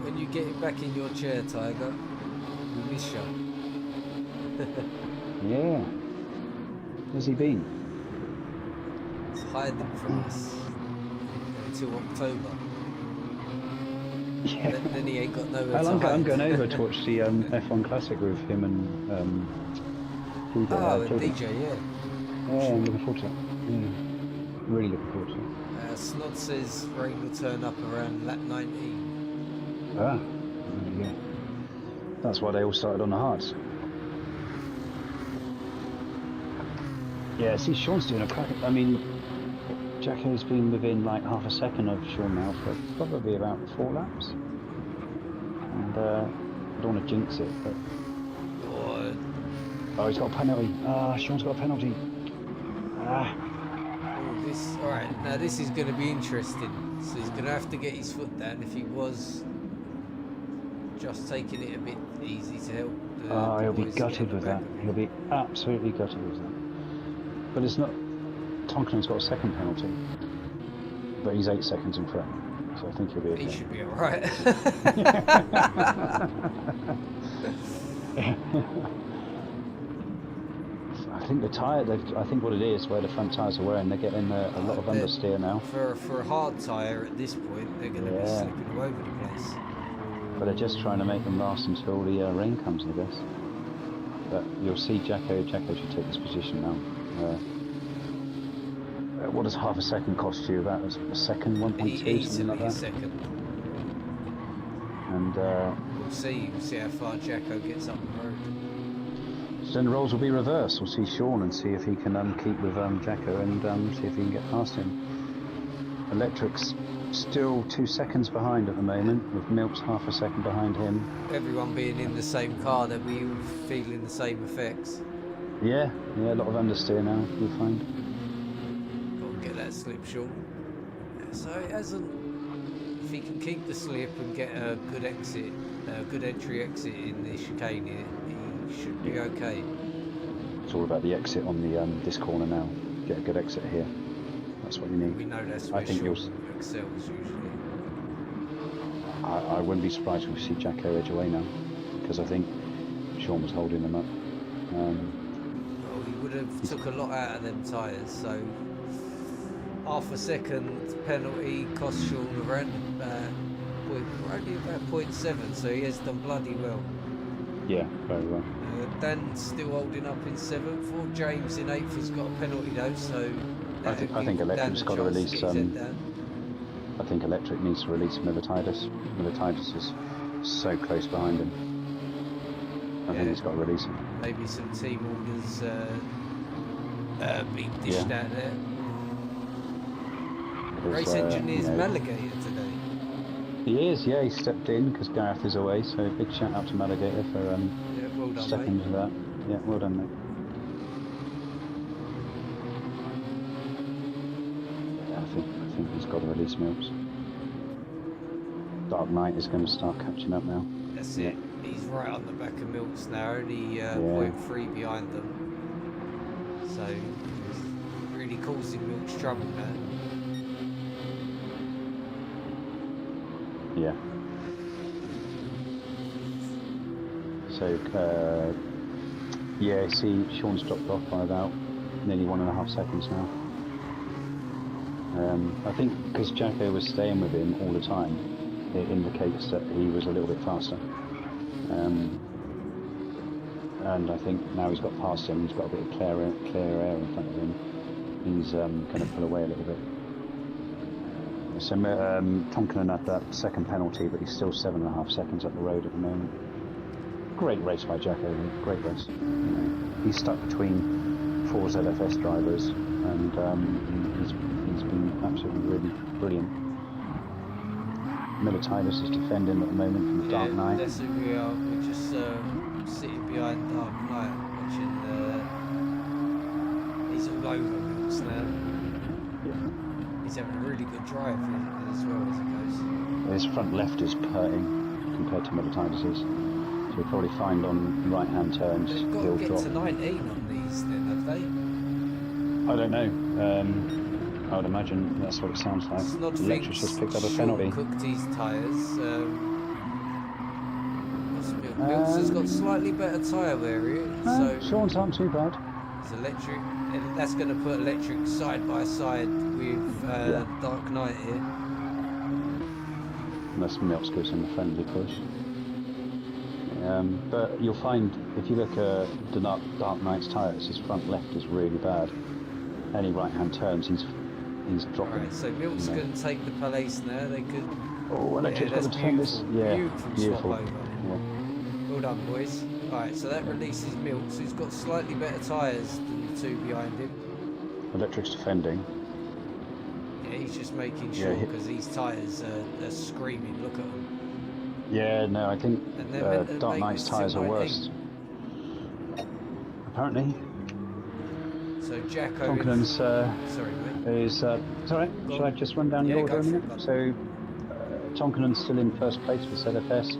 When you get back in your chair, Tiger, we miss you. Yeah. Where's he been? It's hiding from us. till October. Yeah. Then he ain't got nowhere to I'm hide. going over to watch the F1 Classic with him and DJ, yeah. Yeah, I'm looking forward to it. Yeah. Really looking forward to it. Snod says rain will turn up around lap 19. Ah, yeah. That's why they all started on the hards. Yeah, see, Sean's doing a crack. I mean, Jacko's been within like half a second of Sean now for probably about 4 laps. And I don't want to jinx it, but... Oh, he's got a penalty. Sean's got a penalty. Alright, now this is going to be interesting. So he's going to have to get his foot down if he was just taking it a bit easy to help the he'll be boys gutted with that. He'll be absolutely gutted with that. But it's not... Tonkinen's got a second penalty. But he's 8 seconds in front. So I think he'll be okay. He should be alright. I think the tyre, I think what it is, where the front tyres are wearing, they're getting a lot of understeer now. For a hard tyre at this point, they're going to be slipping all over the place. But they're just trying to make them last until the rain comes, I guess. But you'll see Jacko should take this position now. What does half a second cost you? About a second, 1.2, something like that? A second. And we'll see how far Jacko gets up the road. So then the roles will be reversed. We'll see Sean and see if he can keep with Jacko and see if he can get past him. Electric's still 2 seconds behind at the moment, with Milk's half a second behind him. Everyone being in the same car, that we all feeling the same effects. Yeah, a lot of understeer now, you'll find. Got to get that slip, Sean. So it hasn't... If he can keep the slip and get a good exit, a good entry exit in the chicane here, he should be okay. It's all about the exit on the this corner now. Get a good exit here. That's what you need. We know that's where Sean excels usually. I wouldn't be surprised if we see Jacko edge away now, because I think Sean was holding them up. Well, he would have took a lot out of them tyres, so half a second penalty cost Sean around only about 0.7, so he has done bloody well. Yeah, very well. Dan's still holding up in 7th, or James in 8th has got a penalty though, so I think Electric's got to release. I think Electric needs to release Milititis. Milititis is so close behind him. I think he's got to release him. Maybe some team orders being dished out there. Race engineer's Maligator today. He is, yeah. He stepped in because Gareth is away. So big shout out to Maligator for well done, stepping into that. Yeah, well done, mate. Yeah, I think he's got to release Milks. Dark Knight is going to start catching up now. That's it. He's right on the back of Milks now, only 0.3 behind them. So he's really causing Milks trouble now. Yeah. So, see, Sean's dropped off by about nearly 1.5 seconds now. I think because Jacko was staying with him all the time, it indicates that he was a little bit faster. And I think now he's got past him, he's got a bit of clear air in front of him. He's going to pull away a little bit. So Tonkinen had that second penalty, but he's still 7.5 seconds up the road at the moment. Great race by Jacko, great race. He's stuck between 4 ZFS drivers, and he's been absolutely really brilliant. Milititis is defending at the moment from the Dark Knight. That's who we are. We're just sitting behind Dark Knight, watching he's all over Milks now. He's having a really good drive as well as it goes. His front left is purring compared to Milititis's. So you'll probably find on right-hand turns They've got to get to 19 on these then, have they? I don't know. I would imagine that's what it sounds like. Electric just picked up a penalty. Cooked his tyres. Milks has got slightly better tyre area. So Sean's aren't too bad. It's Electric. That's going to put Electric side by side with Dark Knight here. unless Milks gives him a friendly push. But you'll find, if you look at the Dark Knight's tyres, his front left is really bad. Any right-hand turns, he's dropping. Alright, so Milk's going to take the Palace now. They could... Oh, Electric's got that's to defend this. Yeah, beautiful swap over. Yeah. Well done, boys. Alright, so that releases Milks, who's got slightly better tyres than the two behind him. Electric's defending. Yeah, he's just making sure, because these tyres are screaming. Look at them. Yeah, no, I think Dark Knight's tyres are worse. Apparently. So Jacko... Tonkinen's sorry, mate. is... it's alright, shall I just run down the order a minute? So, Tonkinen's still in first place with ZFS.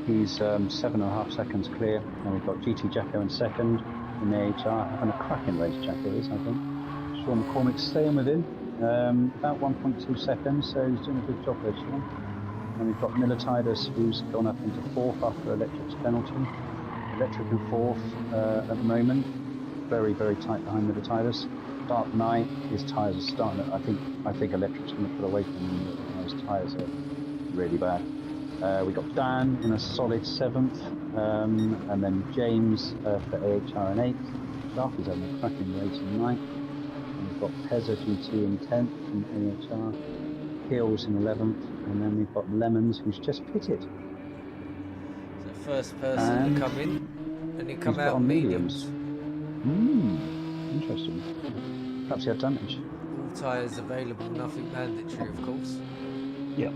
He's 7.5 seconds clear. And we've got GT Jacko in second in the AHR. And a cracking race Jacko is, I think. Sean McCormick's staying with him. About 1.2 seconds, so he's doing a good job there, Sean. And we've got Militidus, who's gone up into fourth after Electric's penalty. Electric in fourth at the moment. Very, very tight behind Militidus. Dark Knight, his tyres are starting to, I think Electric's going to pull away from him. His tyres are really bad. We got Dan in a solid seventh, and then James for AHR in eighth. Darky's having a cracking race in ninth. And we've got Pezza GT in 10th from AHR. Hills in 11th. And then we've got Lemons, who's just pitted. So first person to come in, and he come out on mediums. Interesting. Perhaps he had damage. All tyres available, nothing mandatory, of course. Yeah.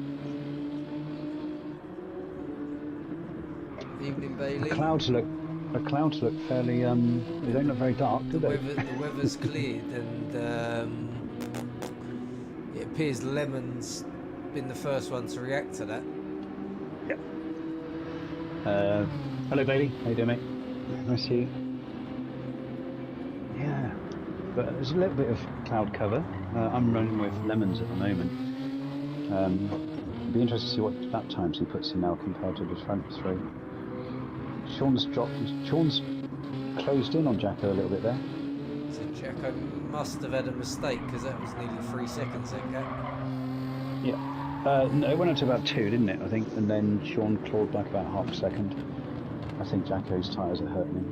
Evening, Bailey. The clouds look fairly. They don't look very dark, do they? The weather's cleared, and it appears Lemons been the first one to react to that. Yeah. Hello, Bailey. How you doing, mate? Nice to see you. Yeah, but there's a little bit of cloud cover. I'm running with Lemons at the moment. It'd be interesting to see what lap times he puts in now compared to the front three. Sean's closed in on Jacko a little bit there. So Jacko must have had a mistake, because that was nearly 3 seconds that gap. Yeah. No, it went up to about 2, didn't it, I think, and then Sean clawed back about half a second. I think Jacko's tyres are hurting him.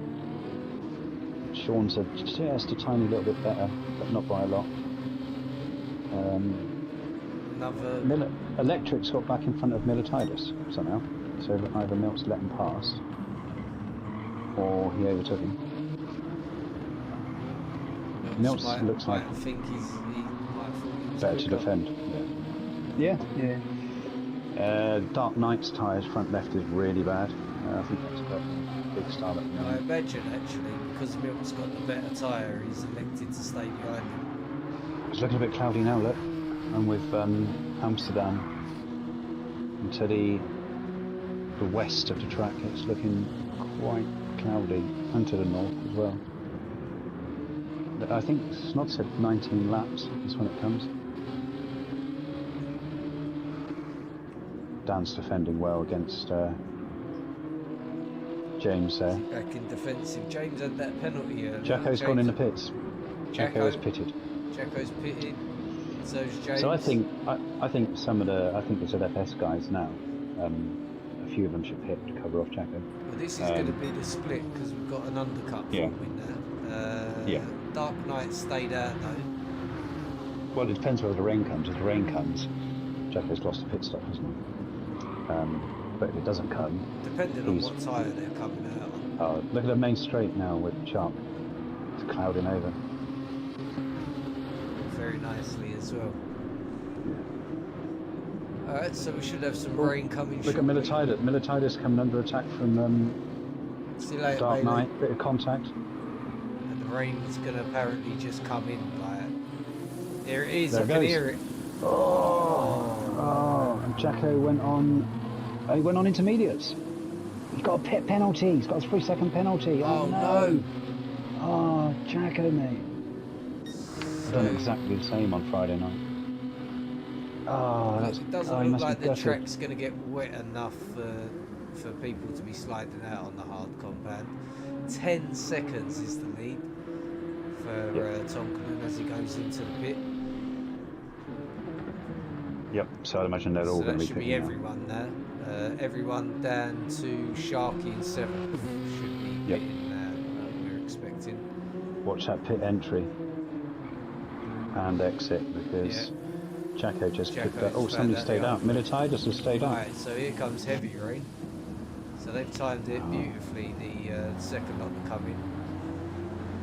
Sean's just a tiny little bit better, but not by a lot. Electric's got back in front of Militidus somehow, so either Milt's let him pass, or he overtook him. Milt's looks like... I think he might have thought he was better to defend. Yeah. Dark Knight's tyres front left is really bad. I think that's got a big start at the moment. I imagine actually, because Milk's got the better tyre, he's elected to stay behind him. It's looking a bit cloudy now, look. And with Amsterdam into the west of the track, it's looking quite cloudy, and to the north as well. I think Snod said 19 laps is when it comes. Dan's defending well against James there. Back in defensive. James had that penalty. Jacko's gone in the pits. Jacko is pitted. Jacko's pitted. So's James. So I think the ZFS guys now, a few of them should pit to cover off Jacko. Well, this is going to be the split, because we've got an undercut forming now. Dark Knight stayed out though. Well, it depends whether the rain comes. If the rain comes, Jacko's lost a pit stop, hasn't he? But if it doesn't come... Depending on what tyre they're coming out on. Oh, look at the main straight now with Sharp. It's clouding over. Very nicely as well. Alright, so we should have some rain coming shortly. Look at Militidus. Militidus coming under attack from See you later, Dark Bailey. Knight. Bit of contact. And the rain's going to apparently just come in. Like, there it is, there I can hear it. Oh, and Jacko went on. He went on intermediates. He's got a pit penalty. He's got a 3-second penalty. Oh no! Oh, Jacko, mate. I've done exactly the same on Friday night. Oh, it doesn't look like the track's going to get wet enough for people to be sliding out on the hard compound. 10 seconds is the lead for Tonkin as he goes into the pit. Yep. So I'd imagine they're all So going that to be should be picking now. everyone there. Everyone down to Sharky in 7th should be Yep. pitting we're expecting. Watch that pit entry and exit because Jacko just clicked that. Oh, somebody stayed out. Militides has stayed out. Right, so here comes heavy rain. So they've timed it beautifully, the second lot to come in.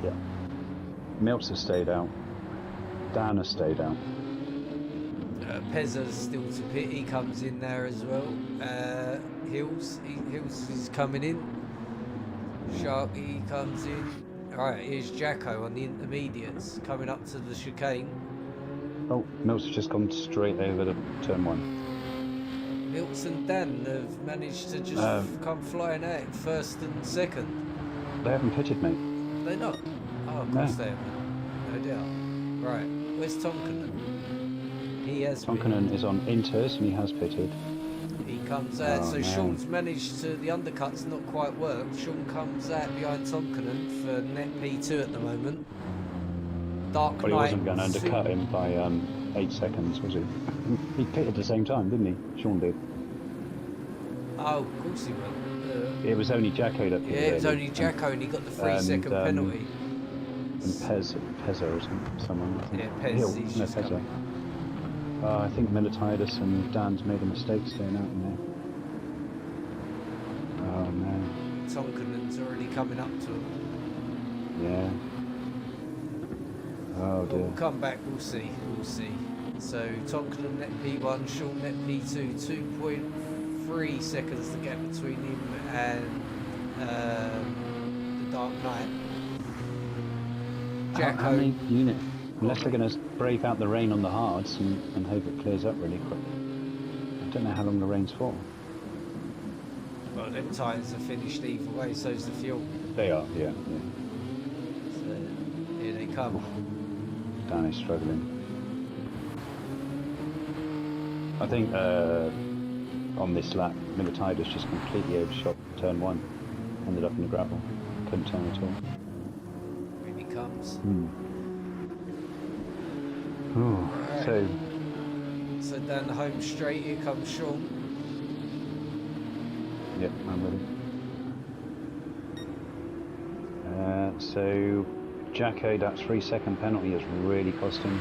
Yeah. Milts has stayed out. Dan has stayed out. Pezza's still to pit, he comes in there as well. Hills is coming in. Sharky comes in. Alright, here's Jacko on the intermediates coming up to the chicane. Oh, Milts has just gone straight over to turn 1. Milts and Dan have managed to just come flying out first and second. They haven't pitted, mate. They're not? Oh, of course they haven't. No doubt. Right, where's Tonkanen? He has Tonkanen is on inters and he has pitted. He comes out, so Sean's managed to, the undercut's not quite worked. Sean comes out behind Tonkanen for net P2 at the moment. Dark But he Knight wasn't going to undercut him by 8 seconds, was he? He pitted at the same time, didn't he? Sean did. Oh, of course he will. It was only Jacko that pitted. Yeah, it was only Jacko and he got the 3-second penalty. And Pezza or someone. I think. Yeah, Pez, he's just Pezza. coming. I think Militides and Dan's made a mistake staying out in there. Oh no. Tonkanen's already coming up to him. Yeah. Oh dear. We'll come back, we'll see. So Tonkanen net P1, Sean net P2, 2.3 seconds the gap between him and the Dark Knight. How many units? Unless they're going to brave out the rain on the hards and hope it clears up really quick. I don't know how long the rain's for. Well, them tyres are finished either way, so's the fuel. They are, yeah. So here they come. Dan is struggling. I think on this lap, Militides just completely overshot turn 1. Ended up in the gravel. Couldn't turn at all. Here he comes. Oh, right. So down the home straight, here comes Sean. Yep, I'm ready. So Jacko, that 3-second penalty has really cost him.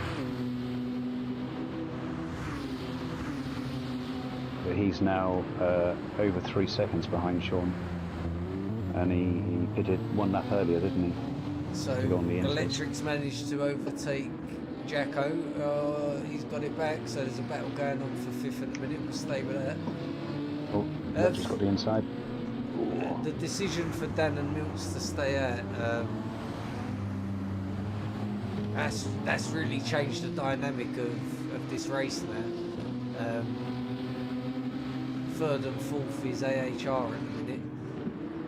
But he's now over 3 seconds behind Sean. And he pitted 1 lap earlier, didn't he? So Electric's managed to overtake Jacko. He's got it back, so there's a battle going on for 5th at the minute. We'll stay with that. Oh, just got the inside. The decision for Dan and Mills to stay out, that's really changed the dynamic of this race now. 3rd and 4th is AHR at the minute.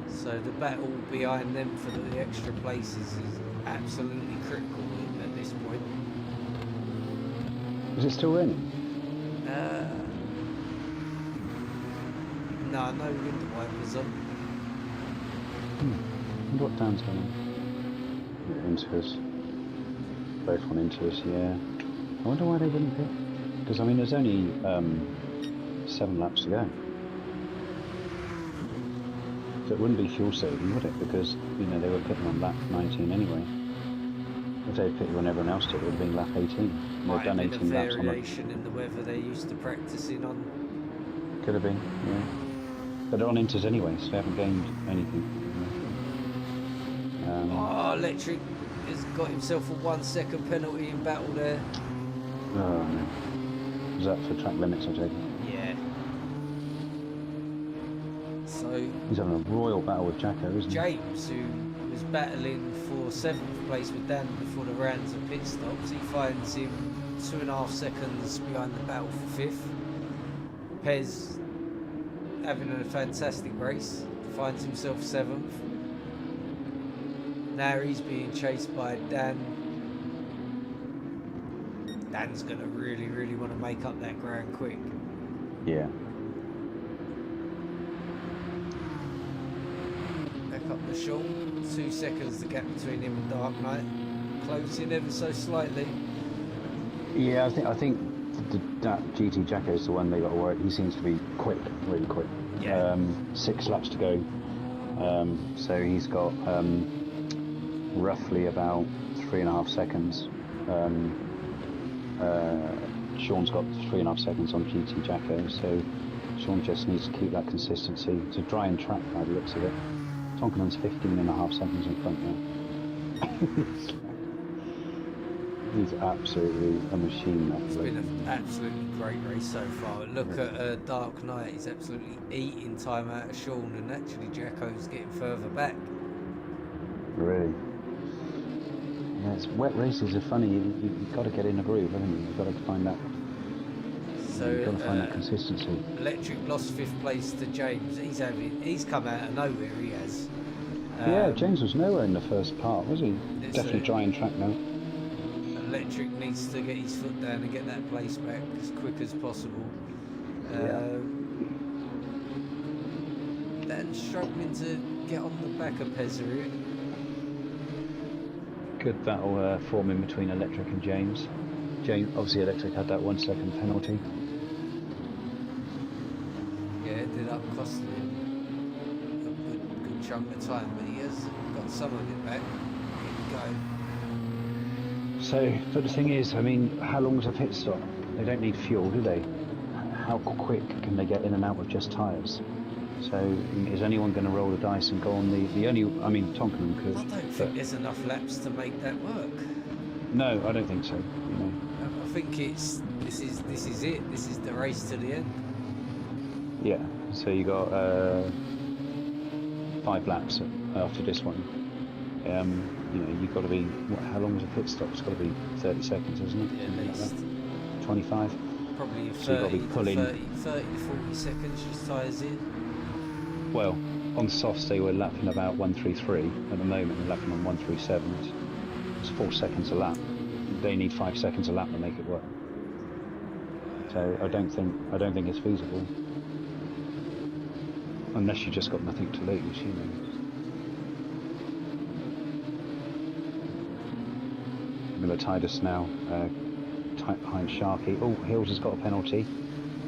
So the battle behind them for the extra places is absolutely critical at this point. Is it still raining? No window wipers on. I wonder what Dan's going on. Inters. Both on inters, yeah. I wonder why they didn't pick. Because, I mean, there's only 7 laps to go. So it wouldn't be fuel saving, would it? Because, you know, they were picking on lap 19 anyway. If they'd picked when everyone else did, it would have been lap 18. They've done 18 laps on it. Variation in the weather they're used to practicing on. Could have been, yeah. But they're on inters anyway, so they haven't gained anything. Electric has got himself a 1-second penalty in battle there. Oh no. Is that for track limits, I take it? Yeah. So he's having a royal battle with Jacko, isn't he? James, who was battling for 7th place with Dan before the rounds of pit stops, he finds him 2.5 seconds behind the battle for 5th. Pez having a fantastic race, finds himself 7th. Now he's being chased by Dan. Dan's going to really, really want to make up that ground quick. Yeah. Back up the Sean. 2 seconds the gap between him and Dark Knight. Closing ever so slightly. Yeah, I think that GT Jacko is the one they got to worry. He seems to be quick, really quick. Yeah. 6 laps to go. So he's got roughly about 3.5 seconds. Sean's got 3.5 seconds on GT Jacko, so Sean just needs to keep that consistency. It's a dry and track by the looks of it. Tonkinen's 15.5 seconds in front now. He's absolutely a machine. It's been an absolutely great race so far. Look at Dark Knight, he's absolutely eating time out of Sean, and actually Jacko's getting further back. Really? Yeah, wet races are funny. You've got to get in a groove, haven't you? You've got to find that. So you've got to find that consistency. Electric lost 5th place to James. He's come out of nowhere. He has. Yeah, James was nowhere in the first part, was he? Definitely dry and track now. Electric needs to get his foot down and get that place back as quick as possible. Dan's struggling to get on the back of Pezzer. Good battle forming between Electric and James. Obviously Electric had that 1 second penalty. Yeah, it ended up costing him a good chunk of time, but he has got some of it back. Here we go. So, but the thing is, I mean, how long's a pit stop? They don't need fuel, do they? How quick can they get in and out with just tyres? So, is anyone going to roll the dice and go on the only? I mean, Tonkinen could. I don't think there's enough laps to make that work. No, I don't think so. You know. I think this is it. This is the race to the end. Yeah. So you got 5 laps after this one. You know, you've got to be. How long is a pit stop? It's got to be 30 seconds, isn't it? Yeah, at least. Like 25. Probably So you've got to be pulling 30 to 40 seconds. Just tyres in. Well, on softs they were lapping about 133. At the moment they're lapping on 137. It's 4 seconds a lap. They need 5 seconds a lap to make it work. So I don't think it's feasible. Unless you just got nothing to lose, you know. Milititis now tight behind Sharkey. Oh, Hills has got a penalty.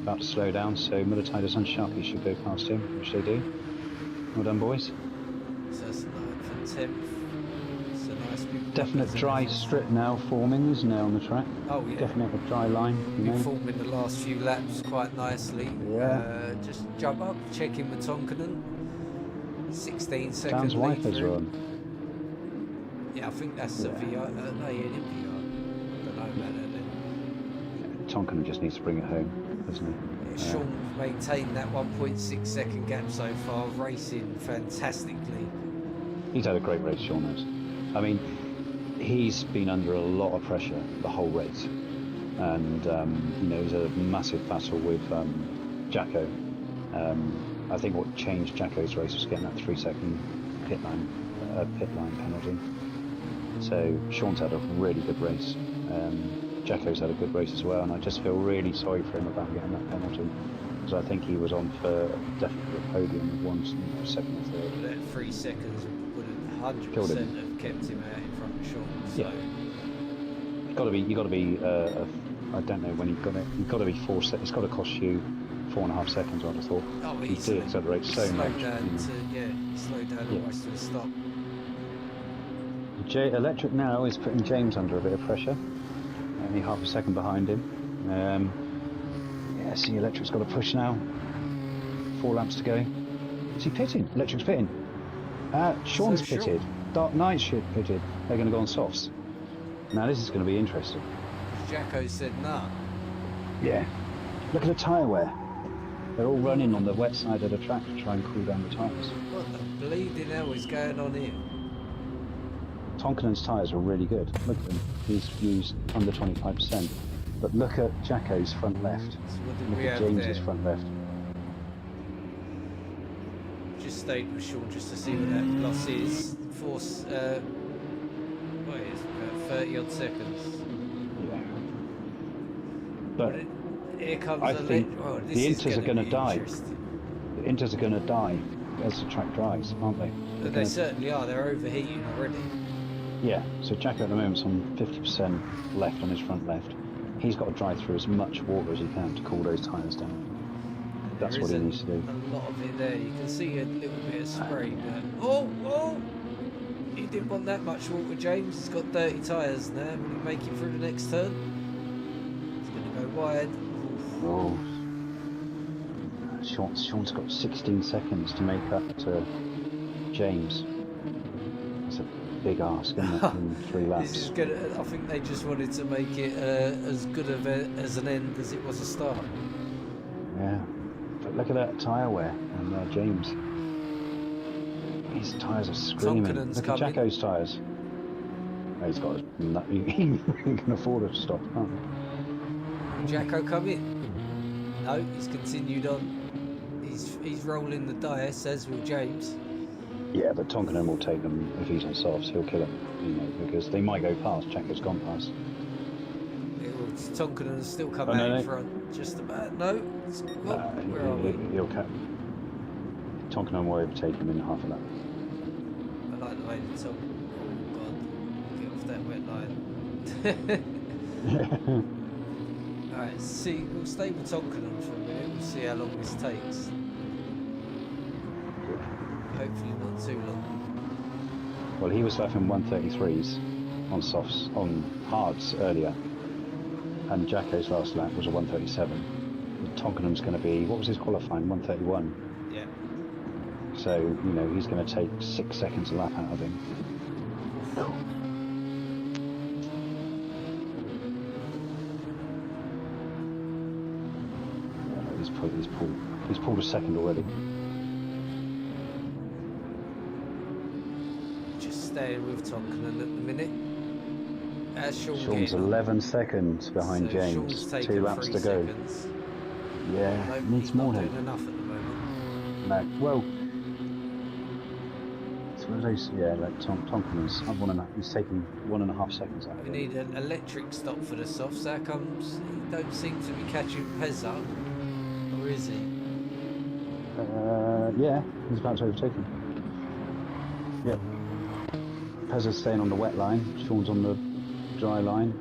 About to slow down, so Milititis and Sharkey should go past him, which they do. Well done, boys. So that's 9th and 10th. It's a nice big Definite dry strip now forming, isn't there, on the track? Oh yeah. Definitely a dry line. Been forming the last few laps quite nicely. Yeah. Just jump up, check in with Tonkinen. 16 seconds. Dan's wipers are on. Yeah, I think that's the VR. No, yeah, it is VR. Don't know about that then. Tonkinen just needs to bring it home, doesn't he? Sean maintained that 1.6 second gap so far, racing fantastically. He's had a great race, Sean has. I mean, he's been under a lot of pressure the whole race, and you know, he's had a massive battle with Jacko. I think what changed Jacko's race was getting that 3 second pit line penalty. So Sean's had a really good race. Jacko's had a good race as well, and I just feel really sorry for him about getting that penalty, because I think he was on for definitely a podium once, second or third. That 3 seconds would have 100% have kept him out in front of Sean. So. Yeah. You got to be. I don't know when he got it. You've got to be 4 seconds. It's got to cost you 4.5 seconds. I'd have thought. Oh, he did accelerate so much. Slow down almost to a stop. Electric now is putting James under a bit of pressure. Only half a second behind him. Yeah, see, Electric's got a push now. 4 laps to go. Is he pitting? Electric's pitting. Sean's pitted. Dark Knight's pitted. They're going to go on softs. Now this is going to be interesting. Jacko said nah. Yeah. Look at the tyre wear. They're all running on the wet side of the track to try and cool down the tyres. What the bleeding hell is going on here? Tonkinen's tyres are really good. Look at them. He's used under 25%. But look at Jacko's front left. So what did Look we at have James's there? front left. Just stayed with Sean just to see what that loss is. What is it? About 30 odd seconds. Yeah. But here comes I think this the is Inters are going to die. interesting. The Inters are going to die as the track dries, aren't they? But they certainly are. They're overheating already. Yeah, so Jacko at the moment's on 50% left on his front left. he's got to drive through as much water as he can to cool those tyres down. That's There what he isn't needs to do. a lot of it there. You can see a little bit of spray, but oh! He didn't want that much water, James. He's got dirty tyres now. Will he make it through the next turn? He's going to go wide. Oh. Sean's got 16 seconds to make up to James. That's a big ask, isn't it, in 3 laps? This is I think they just wanted to make it as good as an end as it was a start. Yeah. But look at that tyre wear on James. His tyres are screaming. Tonkinen's Look at coming. Jacko's tyres. Oh, he's got he can afford to stop, can't he? Jacko come in. No, he's continued on. He's rolling the dice, as will James. Yeah, but Tonkinen will take them if he's on softs. He'll kill him, you know, because they might go past. Jacko's gone past. Tonkinen's still coming Oh, no, out no. in front. Just about. No. Where are we? He'll Tonkinen will overtake him in half a lap. I like the way the top. Oh God! Get off that wet line. Alright, see, we'll stay with Tonkinen for a minute. We'll see how long this takes. Hopefully not too long. Well, he was lapping 133s on softs, on hards earlier, and Jacko's last lap was a 137. Tonkinen's going to be, what was his qualifying? 131. Yeah. So, you know, he's going to take 6 seconds a lap out of him. He's pulled a second already. Just staying with Tonkinen at the minute. As Sean's 11 seconds behind so James. Sean's 2 laps 3 to go. seconds. Yeah, No, needs he's more not than doing enough at the moment. No, well, it's one of those, yeah, like Tonkinen's, he's taking 1.5 seconds out of We it. need an electric stop for the softs. How comes he don't seem to be catching Pez up? Or is he? Yeah, he's about to overtake him. Yep. Pez is staying on the wet line, Sean's on the dry line.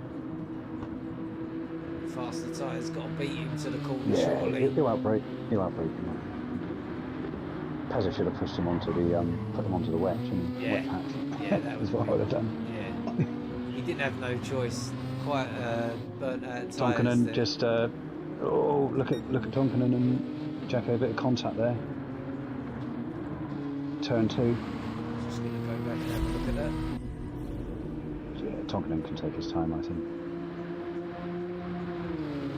Faster tyres got to beat him to the corner, Yeah, surely. he'll outbrake him. Pez should have pushed him onto the, put him onto the wet, shouldn't he? Yeah. Wet patch. Yeah, that was That's what I would have done. Yeah. He didn't have no choice. Quite burnt out tyres Tonkinen there. just, oh, look at Tonkinen and Jacko, a bit of contact there. Turn 2. Just going to go back and have a look at that. Yeah, Tonkinen can take his time, I think.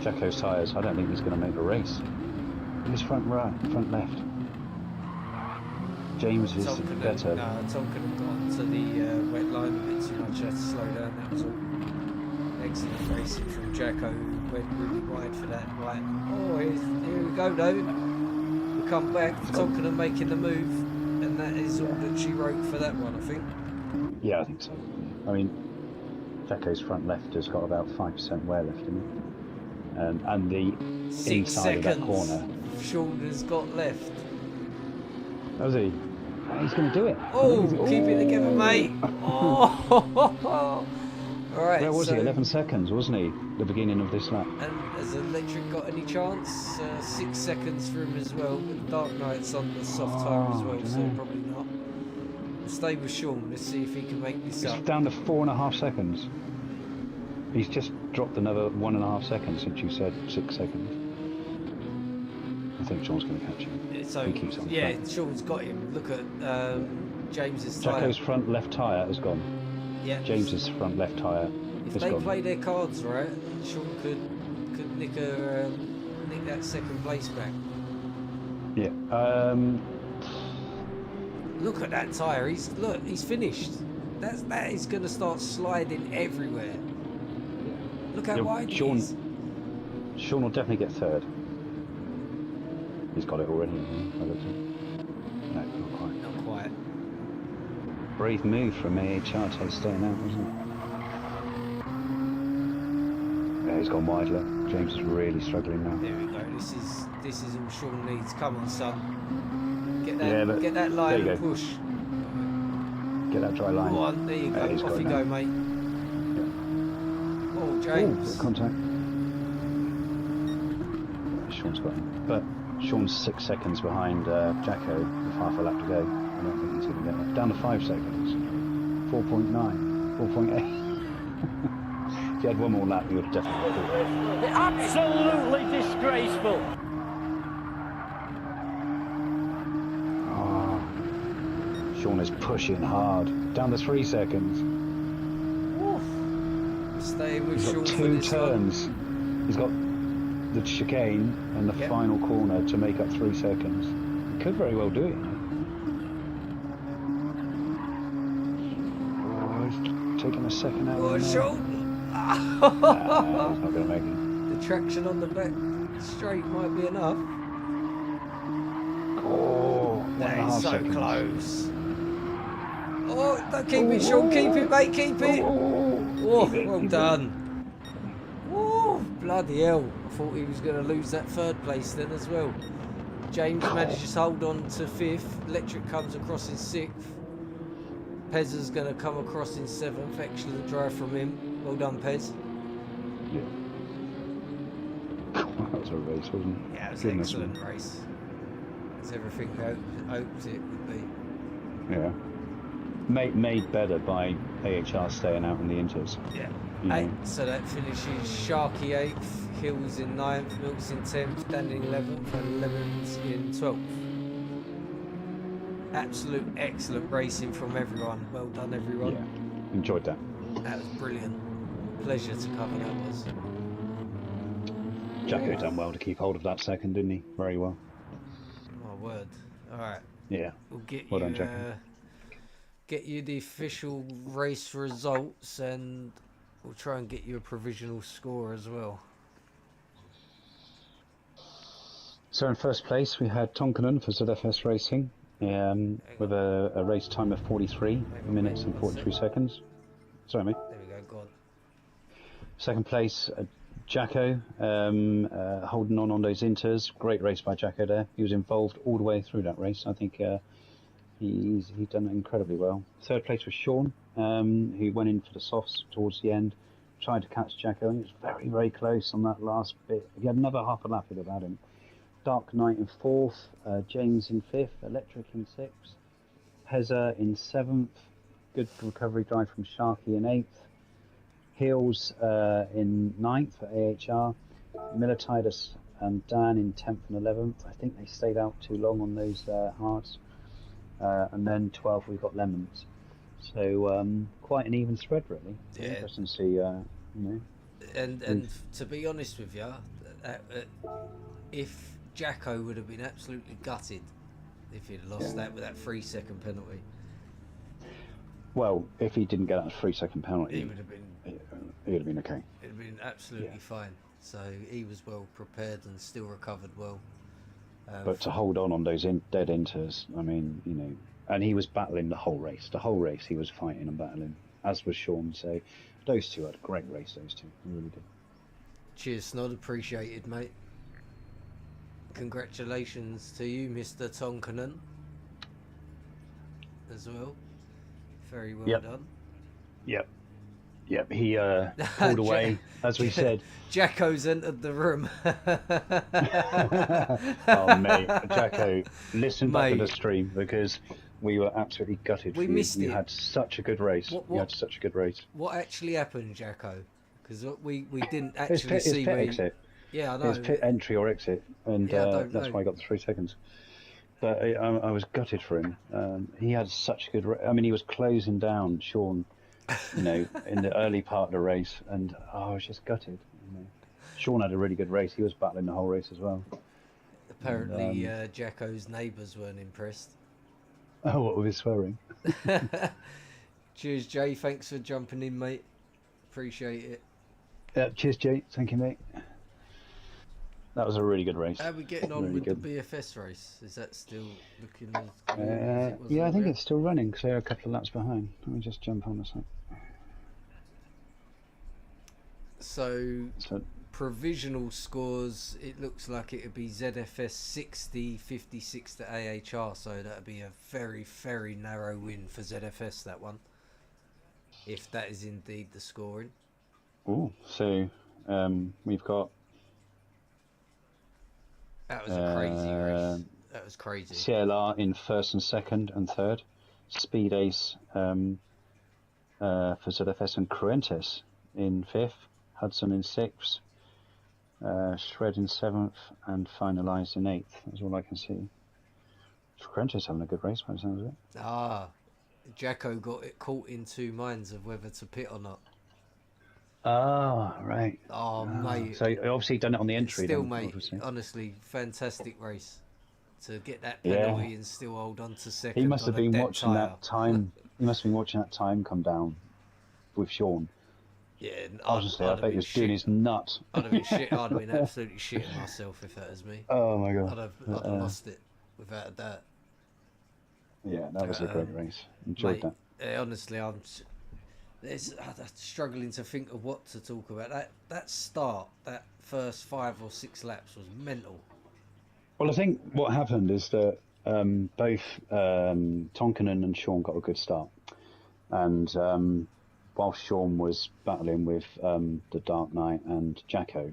Jacko's tyres, I don't think he's going to make a race. His front right, front left. James is better. Tonkinen got onto the wet line a bit too much. Had to slow down. That was all. Excellent racing from Jacko, who went really wide for that. Right. Oh, here we go though. We come back. Tonkinen making the move. And that is all that she wrote for that one, I think. Yeah, I think so. I mean, Jacko's front left has got about 5% wear left in it. And the 6 inside seconds of that corner. Sean has got left. Does he? He's going to do it. Oh, keep it together, mate. Oh, all right. Where was he? 11 seconds, wasn't he? The beginning of this lap. And has Electric got any chance? 6 seconds for him as well. But Dark Knight's on the soft tyre as well, so probably not. Stay with Sean. Let's see if he can make this It's up. down to 4.5 seconds. He's just dropped another 1.5 seconds since you said 6 seconds. I think Sean's going to catch him. So He keeps on yeah, track. Sean's got him. Look at James's tyre. Jacko's front left tyre has gone. Yeah. James's front left tyre If has they gone. play their cards right, Sean could nick that second place back. Yeah. Look at that tyre. He's finished. That is going to start sliding everywhere. Look how wide he is. Sean will definitely get third. He's got it already. I looked at it. No, not quite. Not quite. Brave move from AHR to staying out, wasn't it? Yeah, he's gone wide. Look, James is really struggling now. There we go. This is all Sean needs. Come on, son. Get that there line you and go. push. Get that dry line. Go on, there you go. He's Off got you it go, now. mate. Yeah. Oh, Ooh, James. bit of contact. Sean's got him. But Sean's 6 seconds behind Jacko with half a lap to go. I don't think he's going to get that. Down to 5 seconds. 4.9, 4.8. If you had one more lap, you would have definitely caught it. Absolutely disgraceful. Oh, Sean is pushing hard. Down to 3 seconds. Staying with He's Sean got for 2 this one. turns. He's got the chicane and the final corner to make up 3 seconds. He could very well do it. Oh, he's taking a second out. Oh, Sean! Nah, he's not going to make it. The traction on the back straight might be enough. Oh, That is so seconds. close. Oh, keep it, Sean. Keep it, mate. Keep it. Oh, well done. Oh, bloody hell. I thought he was going to lose that 3rd place then as well. James manages to hold on to 5th. Electric comes across in 6th. Pez's going to come across in 7th. Excellent drive from him. Well done, Pez. Yeah. That was a race, wasn't it? Yeah, it was an excellent race. It's everything we hoped it would be. Yeah. Made better by AHR staying out in the inters. Yeah. You know. So that finishes Sharky 8th, Hills in 9th, Milks in 10th, Dan in 11th, and Lemons in 12th. Absolute excellent racing from everyone. Well done, everyone. Yeah. Enjoyed that. That was brilliant. Pleasure to cover that was. Jacko done well to keep hold of that second, didn't he? Very well. My word. All right. Yeah. We'll get Well you done, Jacko. get you the official race results, and we'll try and get you a provisional score as well. So in first place we had Tonkanen for ZFS Racing with a race time of 43 minutes and 43 seconds. Sorry, mate. There we go, go on. Second place, Jacko, holding on those inters. Great race by Jacko there. He was involved all the way through that race. I think he's done incredibly well. Third place was Sean, who went in for the softs towards the end, tried to catch Jacko, and it was very, very close on that last bit. If he had another half a lap, he'd have had him. Dark Knight in 4th, James in 5th, Electric in 6th, Heza in 7th, good recovery drive from Sharky in 8th, Hills in 9th for AHR, Milititis and Dan in 10th and 11th. I think they stayed out too long on those hards. And then 12th we've got Lemons. So quite an even spread, really. Yeah. Interesting to see, you know. And to be honest with you, if Jacko would have been absolutely gutted if he'd lost that with that 3-second penalty. Well, if he didn't get that 3-second penalty, He would have been. It would have been okay. It'd have been absolutely fine. So he was well prepared and still recovered well. But to hold on those dead inters, I mean, you know, and he was battling the whole race. The whole race he was fighting and battling, as was Sean. So those two had a great race, those two. They really did. Cheers, Snod. Appreciated, mate. Congratulations to you, Mr. Tonkanen, as well. Very well done. Yep. He pulled away, as we said. Jacko's entered the room. Oh, mate. Jacko, listen back to the stream because we were absolutely gutted. We missed it. You had such a good race. You had such a good race. What actually happened, Jacko? Because we didn't actually see pit where... exit. Yeah, I know. It was pit entry or exit, and that's why I got the 3 seconds. But I was gutted for him. He had such a good I mean, he was closing down Sean, you know, in the early part of the race, and I was just gutted. You know. Sean had a really good race. He was battling the whole race as well. Apparently, Jacko's neighbours weren't impressed. Oh, what with his swearing? Cheers, Jay. Thanks for jumping in, mate. Appreciate it. Cheers, Jay. Thank you, mate. That was a really good race. How are we getting on with the BFS race? Is that still looking as good as it was? Yeah, I think it's still running, so they're a couple of laps behind. Let me just jump on the side. So, provisional scores, it looks like it would be ZFS 60, 56 to AHR, so that would be a very, very narrow win for ZFS, that one. If that is indeed the scoring. Oh, so we've got That was a crazy race. That was crazy. CLR in first and second and third. Speed Ace for ZFS and Correntes in fifth. Hudson in sixth. Shred in seventh and finalised in eighth. That's all I can see. Correntes having a good race by the sounds of it. Ah, Jacko got it caught in two minds of whether to pit or not. Ah, right. Oh, mate. So obviously done it on the entry. Still, then, mate, obviously. honestly, fantastic race. To get that penalty and still hold on to second. He must have been watching tyre. that time. He must have been watching that time come down with Sean. Yeah, honestly, I bet he was doing his nut. I'd have been shit. I'd have been absolutely shitting myself if that was me. Oh my god! I'd have lost it without a doubt. Yeah, that was a great race. Enjoyed mate, that. Honestly, I'm struggling to think of what to talk about. That start, that first 5 or 6 laps was mental. Well, I think what happened is that both Tonkanen and Sean got a good start, and while Sean was battling with the Dark Knight and Jacko,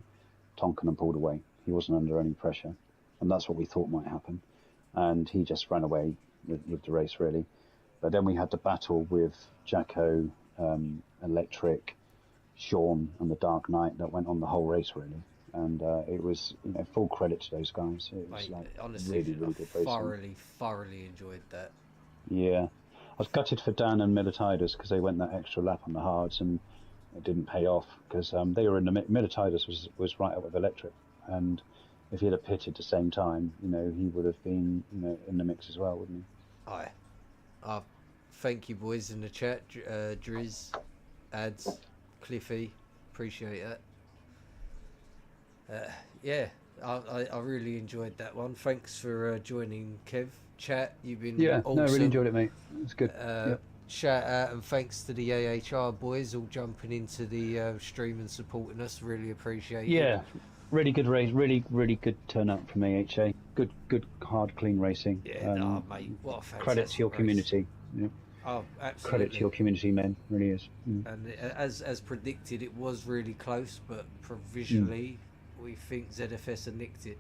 Tonkanen pulled away. He wasn't under any pressure, and that's what we thought might happen. And he just ran away with the race, really. But then we had the battle with Jacko, Electric, Sean, and the Dark Knight that went on the whole race, really. And it was, full credit to those guys. It was honestly, really good racing. Thoroughly enjoyed that. Yeah. I was gutted for Dan and Militides because they went that extra lap on the hards and it didn't pay off because they were in the Militides was right up with Electric, and if he'd have pitted at the same time, he would have been in the mix as well, wouldn't he? Aye. Thank you, boys, in the chat. Driz, Ads, Cliffy, appreciate that. Yeah, I really enjoyed that one. Thanks for joining, Kev. Chat, you've been awesome. No, I really enjoyed it, mate. It's good. Shout out and thanks to the AHR boys all jumping into the stream and supporting us. Really appreciate it. Yeah, really good race. Really good turnout from AHA. Good, hard, clean racing. Yeah, mate, what a fantastic credit to your race. community. Yeah. Oh, absolutely. Credit to your community, man. Really is. And as predicted, it was really close, but provisionally, we think ZFS had nicked it.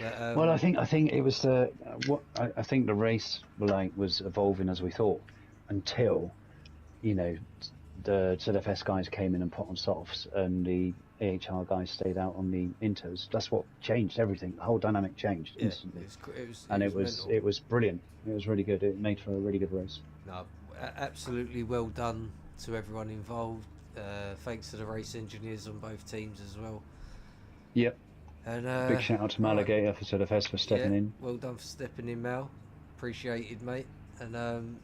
But, well, I think it was I think the race was evolving as we thought until, the ZFS guys came in and put on softs and the AHR guys stayed out on the inters. That's what changed everything. The whole dynamic changed instantly. It was brilliant. It was really good. It made for a really good race. No, absolutely well done to everyone involved. Thanks to the race engineers on both teams as well. Yep. And big shout out to Malagator for ZFS for stepping in. Well done for stepping in, Mal. Appreciated, mate. And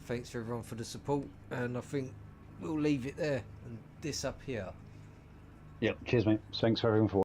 thanks for everyone for the support. And I think we'll leave it there and this up here. Yep. Cheers, mate. Thanks for everyone for watching.